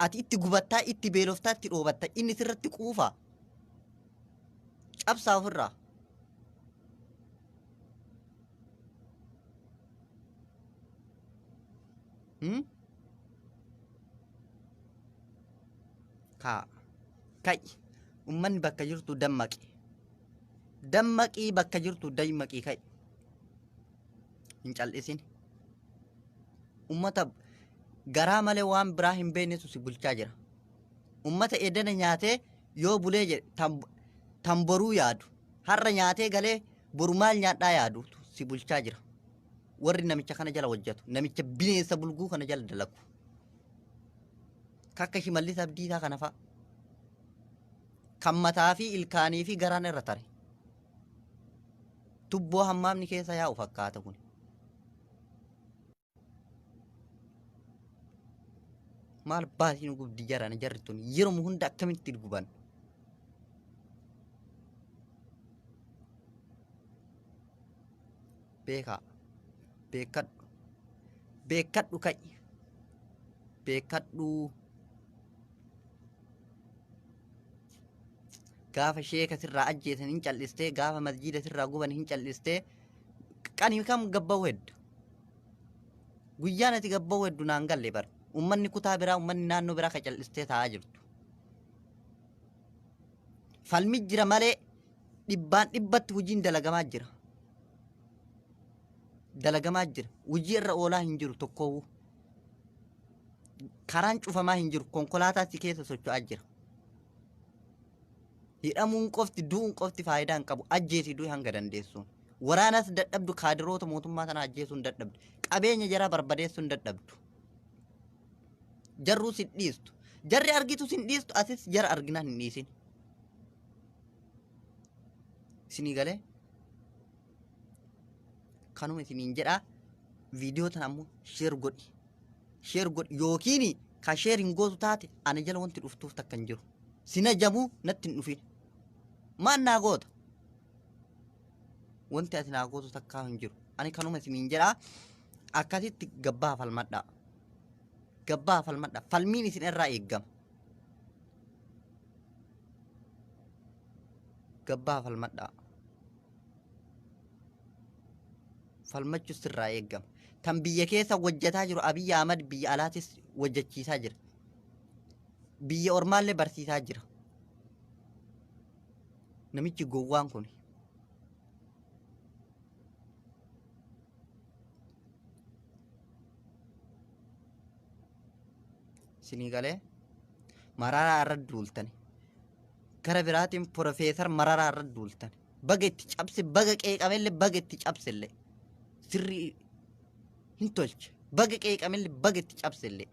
Ati itti gubattaa itti beeloftaa itti dhoobattaa inni sirratti quufaa. Cabsaa ofirraa. Kai ummanni bakka jirtu dammaqi. Dammaqii bakka jirtu dammaqii kai. Hin cal'isin. Ummata garaa malee waan biraa hin beeknetu si bulchaa jira. Ummata edana nyaatee yoo bulee jedhe tan boruu yaadu. Har'a nyaatee galee boru maal nyaadhaa yaadu si bulchaa jira. Warri namicha kana jala hojjetu. Namicha bineensa bulguu kana jala dalagu. Kakka Shimallis Abdiisaa kana fa'a. Kan mataa fi ilkaanii fi garaan irra tare. Tubboo hammaamni keessa yaa'u fakkaata kun. Maal baasiin gubdi jarana jarri tun yeroo hunda akkamitti guban. Beekaa. Beekadhu. Beekadhu kai. Beekadhu. Gaafa sheeka sirraa ajjeesan hin callistee gaafa masjiida sirraa guban hin callistee qanii kam gabba'u heddu. Guyyaan ati gabba'u heddu naan galle bar. Ummanni kutaa biraa ummanni naannoo biraa ka callistee taa'aa jirtu. Falmi jira malee dhibbaan dhibbatti hojiin dalagamaa jira. Dalagamaa jira. Hojii irra oolaa hin jiru tokkoo. Karaan cufamaa hin jiru. Konkolaataa si keessa socho'aa jira. Hidhamuun qofti du'uun qofti faayidaa hin qabu. Ajjeesii du'e hanga dandeessuun. Waraanas dadhabdu kaadiroota mootummaa sana ajjeesuun dadhabdu. Qabeenya jaraa barbadeessuun dadhabdu. Jarruu sin dhiistu. Jarri argitu sin dhiistu asis jara arginaan hin dhiisin. Isinii galee kanuma isiniin jedhaa viidiyoo tana ammoo sheer godhi. Sheer godhi yookiin ka sheer hin gootu taate ana jala wanti dhuftuuf takka hin jiru. Sina jamuu natti hin dhufin. Maan naa goota? Wanti ati naa gootu takkaa hin jiru. Ani kanuma isiniin jedhaa akkasitti gabbaa falmadhaa. Gabbaa falmadhaa. Falmiin isin irraa eeggama. Gabbaa falmadhaa. Falmachuus sirraa eeggama. Tan biyya keessa hojjetaa jiru Abiy Ahmad biyya alaatis hojjechiisaa jira. Biyya ormaallee barsiisaa jira. Namichi gowwaan kun. Isinii galee Mararaa irra duultani. Gara biraatiin Profeesar Mararaa irra duultani. Baga itti cabse baga qeeqamellee baga itti cabsellee. Sirrii hin tolche. Baga qeeqamellee baga itti cabsellee.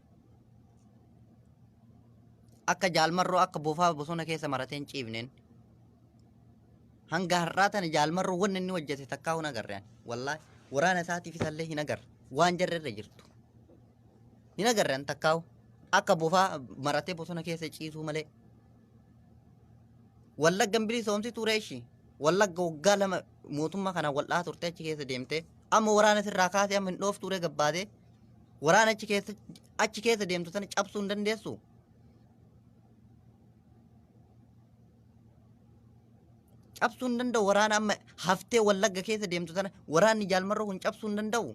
Akka jaalmarroo akka bofaa bosona keessa marateen ciifneen. Hanga har'aa tana jaalmarroo wanni inni hojjete takkaa hin agarreen. Wallaahi waraana isaatiif isallee hin agarre. Waan jarri irra jirtu. Hin agarreen takkaa'u. akka bofaa maratee bosona keessa ciisuu malee. Wallaggan bilisoomsi ture ishii. Wallagga waggaa lama mootummaa kana wal'aa turte achi keessa deemtee amma waraana sirraa kaasee amma hin dhooftu ture gabbaatee waraana achi keessa deemtu sana cabsuu hin dandeessu. Cabsuu hin danda'u waraana amma haftee wallagga keessa deemtu sana waraanni jaalmarroo kun cabsuu hin danda'u.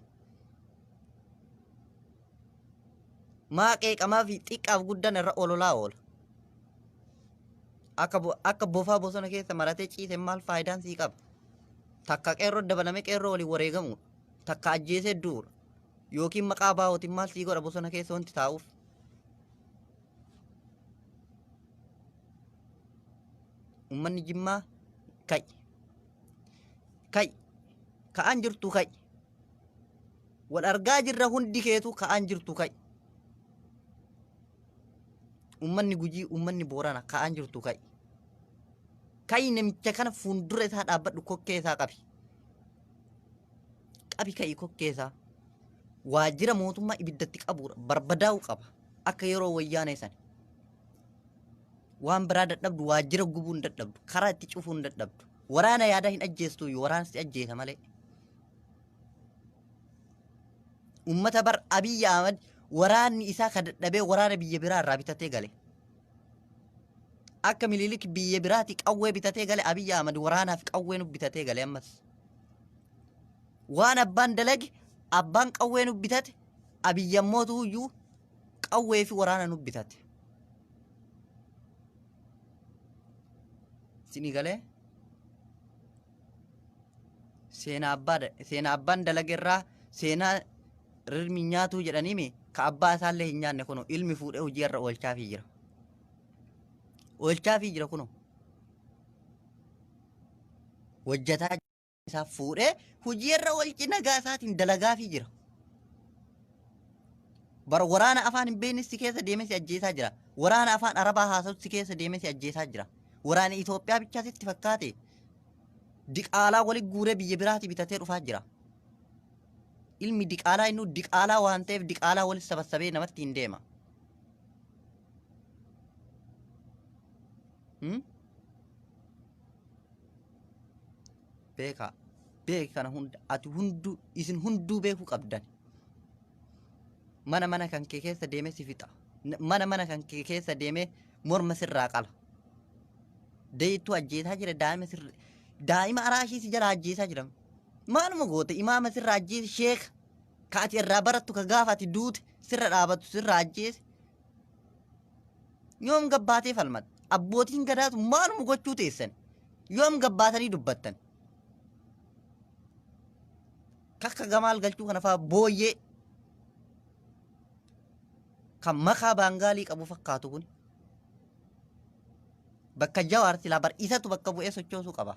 Maa qeeqamaa fi xiqqaaf guddaan irra ololaa oola. Akka bofaa bosona keessa maratee ciise maal faayidaan sii qaba? Takka qeerroo dabalamee qeerroo waliin wareegamudha. Takka ajjeesee duudha. Yookiin maqaa baa'ootiin maal sii godha bosona keessa wanti taa'uuf? Uummanni Jimmaa ka'i. Ka'i. Ka'aan jirtu ka'i. Wal argaa jirra hundi keetu ka'aan jirtu ka'i. Uummanni Gujii, uummanni Boorana ka'aan jirtu ka'i. Ka'i namicha kana fuuldura isaa dhaabbadhu kokkee isaa qabi. Qabi ka'i kokkee isaa. Waajjira mootummaa ibiddatti qabuudha. Barbadaa'uu qaba. Akka yeroo wayyaanee sana. Waan biraa dadhabdu waajjira gubuu hin dadhabdu. Karaa itti cufuu hin dadhabdu. Waraana yaada hin ajjeestu waraansi ajjeesa malee. Uummata bar Abiyyi Ahmad waraanni isaa ka dadhabee waraana biyya biraa irraa bitatee gale. Akka Minilik biyya biraati qawwee bitatee gale Abiyyi Ahmad waraanaaf qawwee nu bitatee gale ammas. Waan abbaan dalage abbaan qawwee nu bitate Abiyyi ammootu iyyuu qawwee fi waraana nu bitate. Sini galee seenaa abbaan dalagerraa seenaa rirmi nyaatuu jedhaniimi ka abbaa isaallee hin nyaanne kuno ilmi fuudhee hojii irra oolchaafii jira. Oolchaafii jira kuno. Hojjataa isaa fuudhee hojii irra oolchi nagaa isaatiin dalagaafii jira. Bara waraana afaan hin beekne si keessa deemee si ajjeesaa jira. Waraana afaan Arabaa haasa'u si keessa deemee si ajjeesaa jira. Waraana Itoophiyaa bichaa sitti fakkaate diqaalaa wali guuree biyya biraati bitatee dhufaa jira. Ilmi diqaalaa inni diqaalaa waan ta'eef diqaalaa wali sabasabee namatti hin deema. Beeka kana hunda ati hunduu isin hunduu beekuu qabdan. Mana kan kee keessa deemee si fixa. Mana kan kee keessa deemee morma sirraa qala. Deeytuu ajjeesaa jira daa'ima araashii si jala ajjeesaa jira. Maaluma goote imaama sirra ajjeese sheeka ka ati irraa barattu ka gaafa ati duute sirra dhaabatu sirra ajjeese. Yoom gabbaatee falmata abbootiin gadaatu maaluma gochuu teessan yoom gabbaatanii dubbattan. Kakka gamaal galchuu kana fa'aa booyyee kan makaa baangaalii qabu fakkaatu kun. Bakka Jawaar silaa bar isatu bakka bu'ee sochoosuu qaba.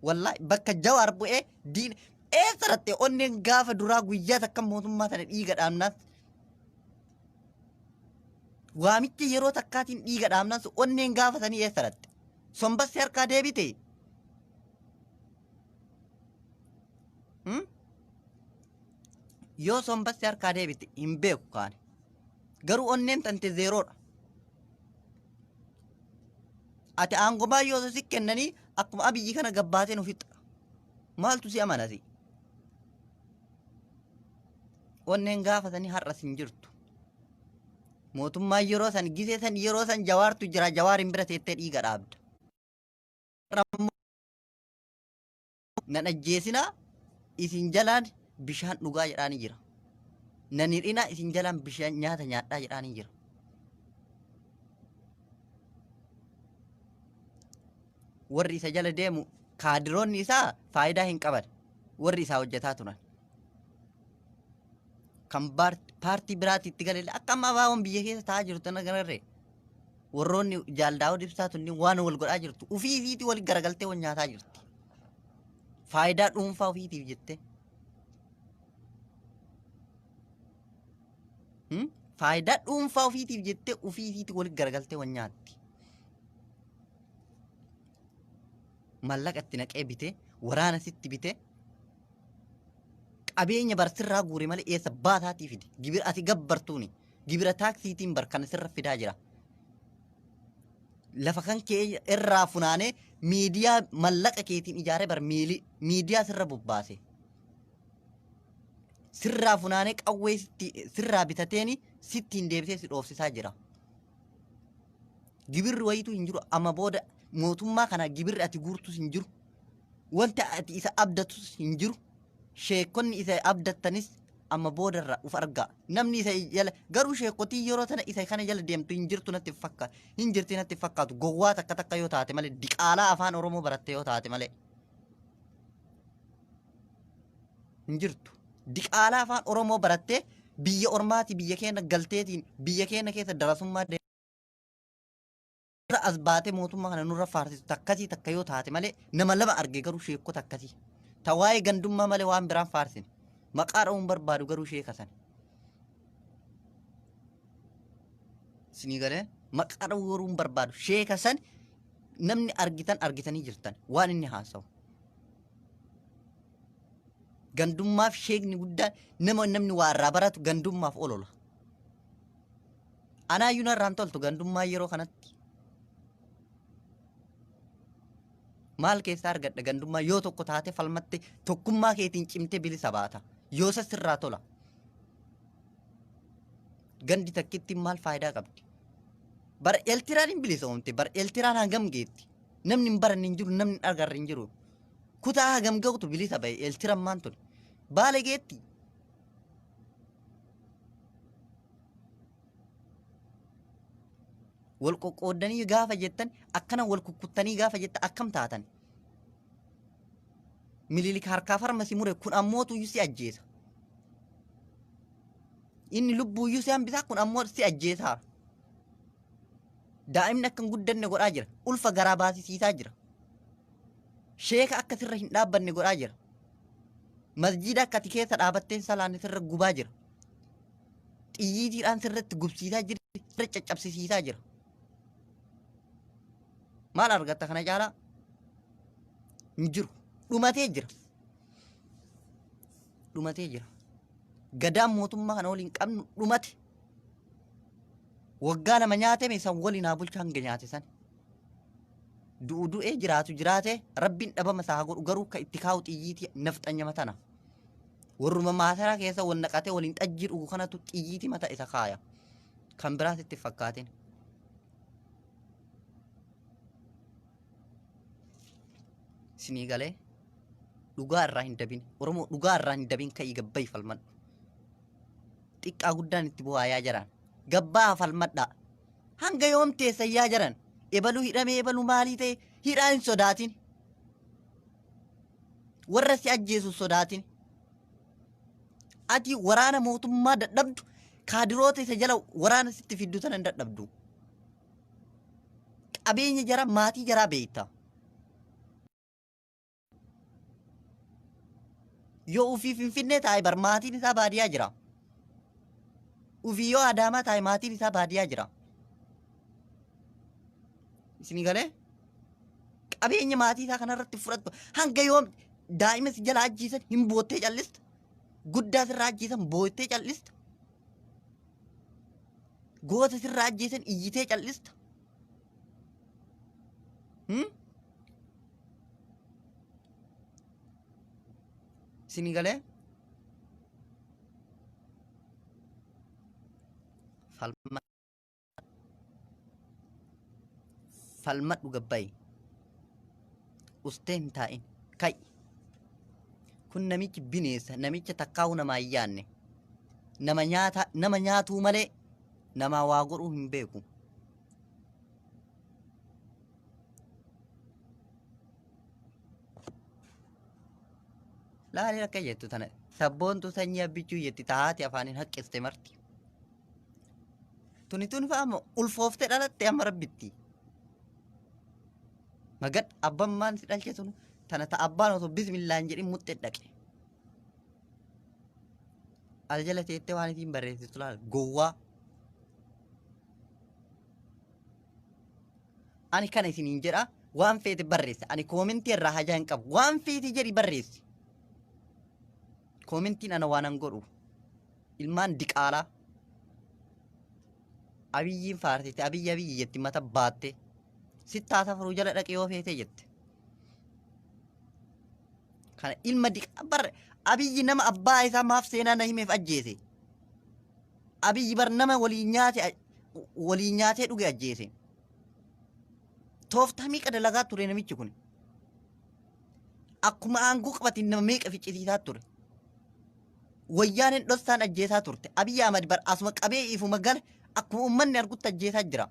Wallahi bakka Jawaar bu'ee diin eessaratte onneen gaafa duraa guyyaa takka mootummaa sana dhiiga dhaamnaas. Waamichi yeroo takkaatiin dhiiga dhaamnaas onneen gaafa sanii eessaratte. Sombassi harkaa deebite. Yoo sombassi harkaa deebite hin beeku kaane. Garuu onneen tante zeeroodha. Ati aangomaa yoo si kennanii akkuma Abiyyi kana gabbaatee nu fixa. Maaltu si amanasi? Onneen gaafatanii har'as hin jirtu. Mootummaan yeroo san gisee san yeroo san Jawaartu jira Jawaariin bira teettee dhiiga dhaabda. Nan ajjeesinaa isin jalaan bishaan dhugaa jedhaanii jira. Nan hir'inaa isin jalaan bishaan nyaata nyaadhaa jedhaanii jira. Warri isa jala deemu kaadiroonni isaa faayidaa hin qaban. Warri isaa hojjetaa turan. Kan paartii biraatti itti galee akka amma abaawwan biyya keessa taa'aa jirtu na gararree. Warroonni jaaldaa'oo dibsaa tunni waan wal godhaa jirtu. Ufii isiitii wal garagaltee wal nyaataa jirti. Faayidaa dhuunfaa ofiitiif jettee. Faayidaa dhuunfaa ofiitiif jettee ufii isiitii wal garagaltee wal nyaatti. Mallaqa itti naqee bitee waraana sitti bitee qabeenya barsirraa guure malee eessa baataatii fide gibira ati gabbartuuni gibira taaksiitiin barkan sirra fidaa jira. Lafa kan kee irraa funaanee miidiyaa mallaqa keetiin ijaaree bar miidiyaa sirra bobbaase. Sirraa funaanee qawwee sirraa bitateeni sittiin deebisee si dhoofsisaa jira. Gibirri wayitu hin jiru amma booda mootummaa kana gibirri ati guurtus hin jiru. Wanta ati isa abdatus hin jiru. Sheekonni isa abdattanis amma boodarra uf argaa. Namni isa jala garuu sheekotii yeroo tana isa kana jala deemtu hin jirtu natti fakkaatu. Hin jirti natti fakkaatu. Gowwaa takka takka yoo taate malee diqaalaa afaan Oromoo baratte yoo taate malee. Hin jirtu. Diqaalaa afaan Oromoo barattee biyya ormaati biyya keenya galteetiin biyya keenya keessa darasummaa as baatee mootummaa kana nurra faarsisu takkasii takka yoo taate malee nama lama arge garuu sheekota akkasii. Tawaa'ee gandummaa malee waan biraan faarsin. Maqaa dha'uun barbaadu garuu sheeka san. Isinii galee maqaa dha'uu garuu barbaadu sheeka san namni argitanii jirtan waan inni haasa'u. Gandummaaf sheekni guddaan namni waa irraa baratu gandummaaf olola. Anaayyuu narraan toltu gandummaa yeroo kanatti. Maal keessa argadha gandummaa yoo tokko taate falmatte tokkummaa keetiin cimtee bilisa baata. Yoo sirraa tola. Gandi takkitti maal faayidaa qabdi? Bar Eeltiraan hin bilisoomte bar Eeltiraan hangam geetti. Namni hin baranne hin jiru namni hin agarre hin jiru. Kutaa hagam ga'utu bilisa bahe Eeltiraan maan tole. Baale geetti. Wal qoqqoodanii gaafa jettan akkana wal kukkuttanii gaafa jettan akkam taatan. Mililik harkaa farmasi mure kun ammootu si ajjeesa. Inni lubbuu si hambisaa kun ammoo si ajjeesaa. Daa'imni akkan guddanne godhaa jira. Ulfa garaa baasisiisaa jira. Sheeka akka sirra hin dhaabbanne godhaa jira. Masjiida akka ati keessa dhaabattee salaan sirra gubaa jira. Xiyyiitiidhaan sirratti gubsiisaa jira. Sirra caccabsisiisaa jira. Maal argatta kana caalaa? Hin jiru. Dhumatee jira. Dhumatee jira. Gadaan mootummaa kana waliin qabnu dhumate. Waggaa nama nyaatame san waliin haa bulchu hanga nyaate san. Du'ee jiraatu jiraate rabbiin dhabama isaa godhu garuu kan itti kaa'u xiyyiitii nafxanya matana. Warruma maasaraa keessa wal naqatee waliin xajjii dhugu kanatu xiyyiitii mata isa kaaya. Kan biraas itti fakkaateen. Isinii galee dhugaa irraa hin dabin. Oromoo dhugaa irraa hin dabin ka'ii gabbai falmadhu. Xiqqaa guddaan itti bu'aayaa jiran. Gabbaa falmadhaa. Hanga yoom teessayyaa jiran. Ebaluu hidhamee ebaluu maalii ta'e hidhaa hin sodaatin. Warra si ajjeesu sodaatin. Ati waraana mootummaa dadhabdu kaadiroota isa jala waraana sitti fiddu sana hin dadhabdu. Qabeenya jara maatii jaraa beekta. Yoo ufii Finfinnee taa'e bar maatiin isaa baadiyyaa jira. Ufii yoo Adaamaa taa'e maatiin isaa baadiyyaa jira. Isinii galee qabeenya maatii isaa kanarratti fudhattu hanga yoom daa'ima si jala ajjiisan hin boottee callista. Guddaa sirraa ajjiisan boottee callista. Goota sirraa ajjiisan iyyitee callista. Isinii galee falmadhu gabbaa'e. Ustee hin taa'in ka'i. Kun namichi bineessa namicha takkaa'u namaa hin yaanne. Nama nyaatuu malee namaa waa godhuu hin beeku. Laalee akka jettu tana sabboontu sanyii abbichuu jetti taa'aati afaaniin haqqiste marti. Tuni fa'aama ulfooftee dhalatte amma rabbitti. Magad abbammaan si dhalche sun tana ta abbaan osoo bismillaan jedhin muxxee dhaqe. Al jala teettee waan itiin barreessitu laala gowwaa. Ani kana isiniin jedha waan feete barreessa. Ani koomentii irraa hajaa hin qabu. Waan feete jedhi barreessi. Koomentiin ana waan an godhu. Ilmaan diqaalaa. abiyyiin faarsite abiyyi jetti mata baatte sittaa safaruu jala dhaqee yoo feete jette kana ilma bar abiyyi nama abbaa isaa maaf seenaa na himeef ajjeese abiyyi bar nama walii nyaatee dhuge ajjeese tooftaa miiqa dalagaa ture namichi kun akkuma aangoo qabatin nama meeqa ficcisiisaa ture wayyaanen dhossaan ajjeesaa turte Abiyyi Ahmad bar asuma qabee ifuma gale akkuma ummanni argutti ajjeesaa jira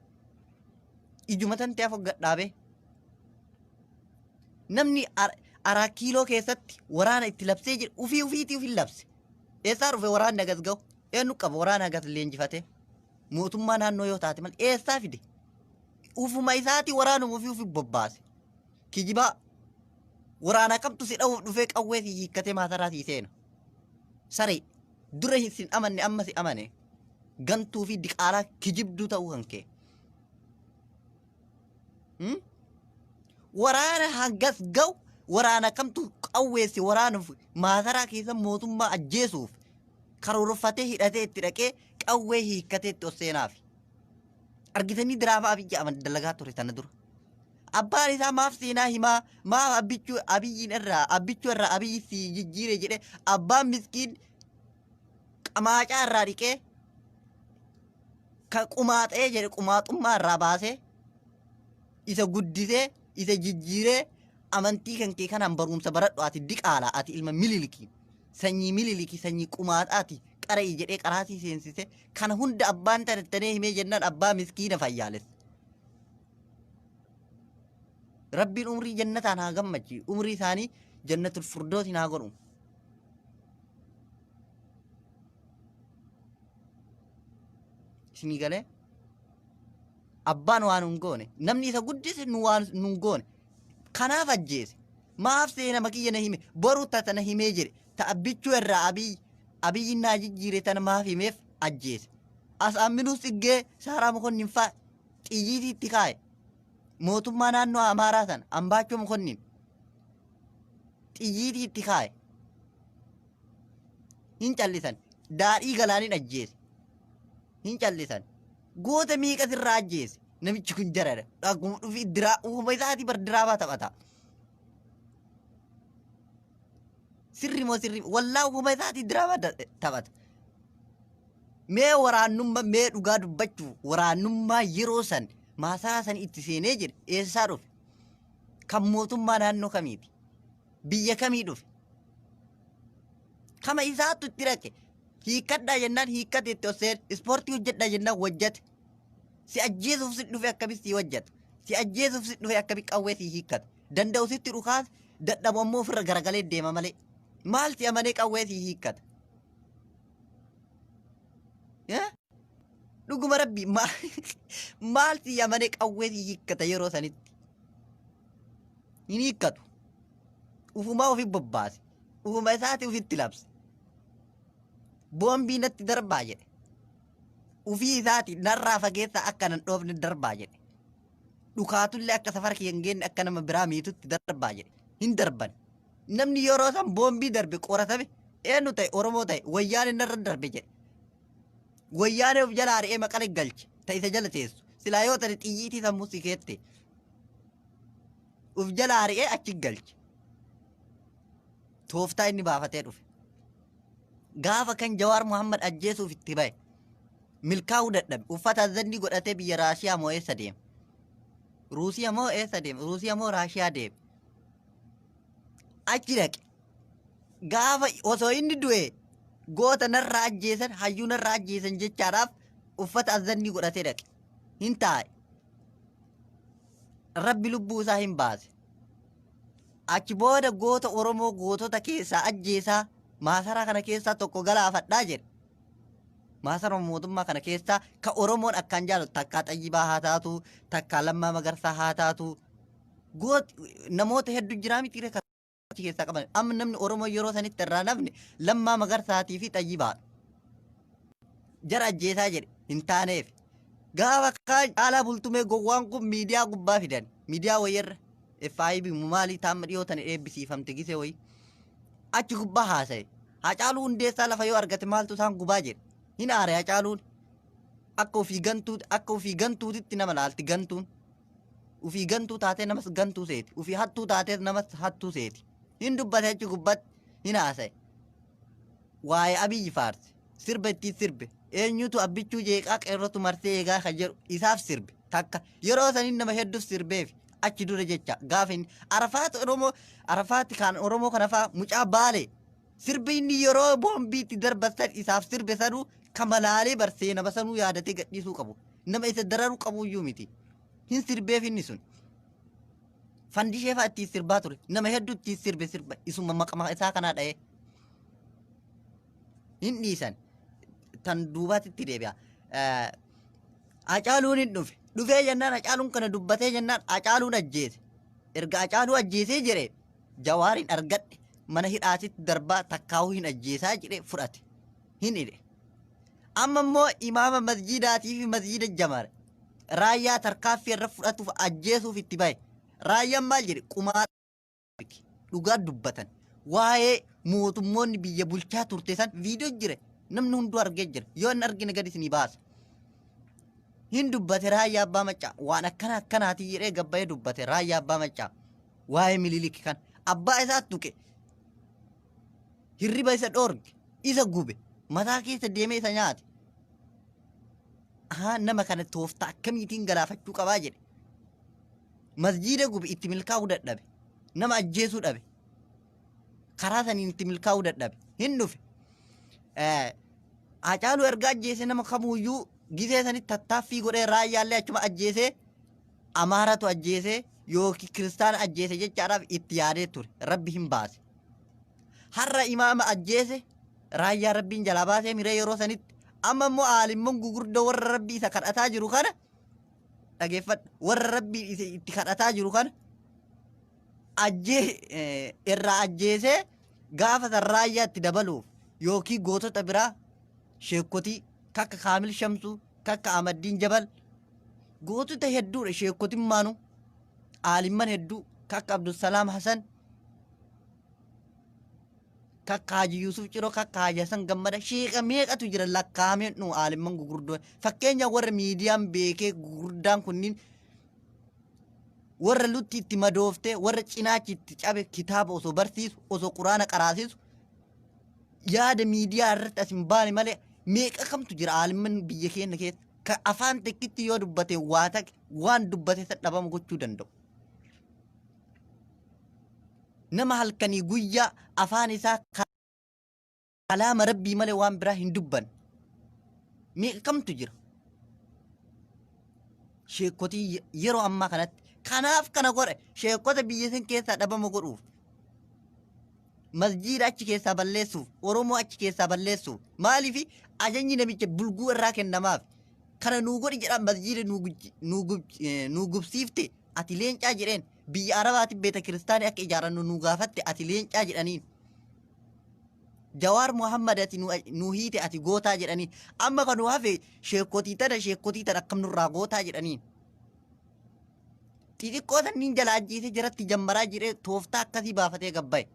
ijuma tantee afoo gadhaabe namni araa kiiloo keessatti waraana itti labsee jira ufiitii ufin labse eessaa dhufe waraanni agas ga'u eenyu qaba waraana agas leenjifate mootummaa naannoo yoo taate mal eessaa fide ufuma isaati waraanuma ufi bobbaase kijibaa waraana kamtu si dhawuuf dhufee qawwee si hiikkatee maasaraa sii seena saree dura sin amanne amma si amane gantuu fi diqaalaa kijibduu ta'uu kan kee waraana hangas ga'u waraana kamtu qawweessi waraanuuf maasaraa keessa mootummaa ajjeesuuf karoorfatee hidhatee itti dhaqee qawwee hiikkatee itti osseenaaf argitanii diraamaa Abiyyi Ahmad dalagaa ture sana dura abbaan isaa maaf seenaa himaa maaf abiyyiin irraa abiyyi si jijjiire jedhe abbaan miskiin qamaacaa irraa dhiqee kan qumaaxee jedhe qumaaxummaa irraa baasee isa guddisee isa jijjiiree amantii kan kee kanaan barumsa baradhu ati diqaala ati ilma mililikii sanyii qumaaxaati qara'ii jedhee qaraatii seensise kana hunda abbaan tarattanee himee jennaan abbaa miskiina fayyaales rabbiin umrii jannataan haa gammachi umrii isaanii jannatul firdoosin haa godhu isinii galee abbaan waan nun goone namni isa guddise nu waan nun goone kanaaf ajjeese maaf seena makiyya na hime boru tata na himee jedhe ta abbichuu irraa abiyyi naa jijjiire tana maaf himeef ajjeese as amminuu siggee saaraa mokonnin faa xiyyiitii itti kaa'e mootummaa naannoo Amaaraa sana ambaachoo mokonnin xiyyiitii itti kaa'e hin callisan daadhii galaaniin ajjeese hin callisan goota miiqas irraa ajjeese namichi kun jaradha dhaguma dhufi uuma isaatii bar diraabaa taphata sirri wallaa uuma isaatii diraabaa taphata mee waraannummaa mee dhugaa dubbachuu waraannummaa yeroo san maasaraa san itti seenee jira eessaa dhufe kan mootummaa naannoo kamiiti biyya kamii dhufe kama isaattu itti dhaqe hiikkadhaa jennaan hiikkate itti oseen ispoortii hojjedhaa jennaan hojjete si ajjeesuuf si dhufe akkamis si hojjeta si ajjeesuuf si dhufe akkami qawwee si hiikkata danda'u sitti dhukaas dadhabu ammoo ofirra garagalee deema malee maal si amanee qawwee si hiikkata dhuguma rabbi maal si amanee qawwee si hiikkata yeroo sanitti hin hiikkatu ufumaa ofi bobbaase ufuma isaati ufitti labse boombii natti darbaa jedhe ufii isaati narraa fageessa akka nan dhoofne darbaa jedhe dhukaatullee akka safara kiyya hin geenne akka nama biraa miitutti darbaa jedhe hin darban namni yeroo san boombii darbe qoratame eenyu ta'e Oromoo ta'e wayyaanee narra darbe jedhe wayyaanee of jalaa ari'ee maqale galche ta isa jala teessu silaa yoo ta'e xiyyiitii sammuu si keette of jalaa ari'ee achi galche tooftaa inni baafatee dhufe gaafa kan Jawaar Muhammad ajjeesuuf itti bahe milkaa'uu dadhabe uffata zanni godhatee biyya Raashiyaa moo eessa deeme Ruusiyaa moo eessa deeme Ruusiyaa moo Raashiyaa deeme achi dhaqe gaafa osoo inni du'e goota narraa ajjeesan hayyuu narraa ajjeesan jechaadhaaf uffata azanni godhatee dhaqe hin taa'e rabbi lubbuu isaa hin baase achi booda goota Oromoo gootota keessaa ajjeesaa maasaraa kana keessaa tokko galaafadhaa jedhe maasara mootummaa kana keessaa ka Oromoon akkaan jaalatu takkaa Xayyibaa haa taatu takkaa Lammaa Magarsaa haa taatu namoota hedduu jiraa miti keessaa qaban amma namni Oromoo yeroo sanitti irraa nafne Lammaa Magarsaatii fi Xayyibaa jara ajjeesaa jedhe hin taaneef gaafa kaan caalaa bultumee gowwaan kun miidiyaa gubbaa fidan miidiyaa wayirra FIB maalii taamma dhiyootan eebbisiifamte gisee wayi achi gubbaa haasa'e Hacaaluu Hundeessaa lafa yoo argate maaltu isaan gubaa jedhe hin aare Hacaaluun akka ofii gantuutitti nama laalti gantuun. Ufii gantuu taatee namas gantuu seeti. Ufii hattuu taatee namas hattuu seeti. Hin dubbate achi gubbatti hin haasa'e. Waa'ee Abiyyi faarse. Sirba ittiin sirbe. Eenyutu abbichuu jeeqaa qeerrotu marsee eegaa kan jedhu isaaf sirbe. Takka yeroo saniin nama hedduuf sirbeef achi dura jecha gaafa inni Arafaati kan Oromoo kana fa'aa mucaa Baalee sirbi inni yeroo boombiitti darbatan isaaf sirbe sanuu kamalaalee barsee nama sanuu yaadatee gadhiisuu qabu. Nama isa dararuu qabu iyyuu miti. Hin sirbeef inni sun. Fandishee fa'aa ittiin sirbaa ture. Nama hedduu ittiin sirba isuma maqaa isaa kanaa dha'ee. Hin dhiisan. Tan duubaatitti deebi'a. Hacaaluun hin dhufe. Dhufee jennaan Hacaaluun kana dubbatee jennaan Hacaaluun ajjeese. Erga Hacaaluu ajjeesee jiree Jawaariin argadhe mana hidhaatitti darbaa takkaawuu hin ajjeesaa jedhee fudhate. Hin hidhe. Amma immoo imaama masjiidaatii fi masjiida Jamaar raayyaa tarkaaffii irra fudhatuuf ajjeesuuf itti bahe. Raayyaan maal jedhe qumaa dhugaa dubbatan. Waa'ee mootummoonni biyya bulchaa turte san viidiyoo jire. Namni hunduu argee jira. Yoo hin argine gadi isinii baasa. Hin dubbate raayyaa abbaa maccaa waan akkanaati jedhee gabbayee dubbate raayyaa abbaa maccaa waa'ee Miniliki kan abbaa isaa tuqe hirriba isa dhoorge isa gube mataa keessa deemee isa nyaate. Nama kana tooftaa akkamiitiin galaafachuu qabaa jedhe. Masjiida gube itti milkaa'uu dadhabe. Nama ajjeesuu dhabe. Karaa saniin itti milkaa'uu dadhabe. Hin dhufe. Hacaaluu erga ajjeese nama kamuuyyuu gisee sanitti tattaaffii godhee raayyaallee achuma ajjeesee Amaaratu ajjeesee yookiin kiristaana ajjeese jechaadhaaf itti yaadee ture. Rabbi hin baase. Har'a imaama ajjeese raayyaa rabbiin jalaa baasee miree yeroo sanitti amma immoo aalimmoon gugurdaa warra rabbii isa kadhataa jiru kana dhageeffadha. Warra rabbii itti kadhataa jiru kana irraa ajjeesee gaafa san raayyaa itti dabaluuf yookiin gootota biraa sheekotii kakka Kaamil Shamsuu kakka Ahmaddiin Jabal gootota hedduudha sheekotiin maanu aalimman hedduu kakka Abdulsalaam Hasan kakka Haji Yusuf Ciroo kakka Haji Hasan Gammada sheeka meeqatu jira lakkaa'ameen nu aalimman gugurdoo fakkeenya warra miidiyaan beekee gugurdaan kunniin warra lutti itti madooftee warra cinaachi itti cabe kitaaba osoo barsiisu osoo quraana qaraasisu yaada miidiyaa irratti as hin baane malee meeqa kamtu jira aalimman biyya keenya keessa ka afaan tokkitti yoo dubbate waa ta'e waan dubbate isa dhabamu gochuu danda'u. Nama halkanii guyyaa afaan isaa kalaama rabbii malee waan biraa hin dubban meeqa kamtu jira. Sheekotii yeroo ammaa kanatti kanaaf kana godhe sheekota biyya san keessaa dhabama godhuuf masjiida achi keessaa balleessuuf Oromoo achi keessaa balleessuuf maaliif ajajni namicha bulguu irraa kennamaaf kana nuu godhi jedhaan masjiida nuu gubsiifte ati leencaa jedheen biyya Arabaatti beeta kiristaanii akka ijaarannu nuu gaafatte ati leencaa jedhaniin. Jawaar Muhammad ati nuu hiite ati gootaa jedhaniin amma kan nuu hafe sheekotii tana akkam nurraa gootaa jedhaniin. Xixiqqoo sanniin jala ajjeesee jiratti jammaraa jiree tooftaa akkasii baafatee gabbaye.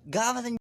Gaafa san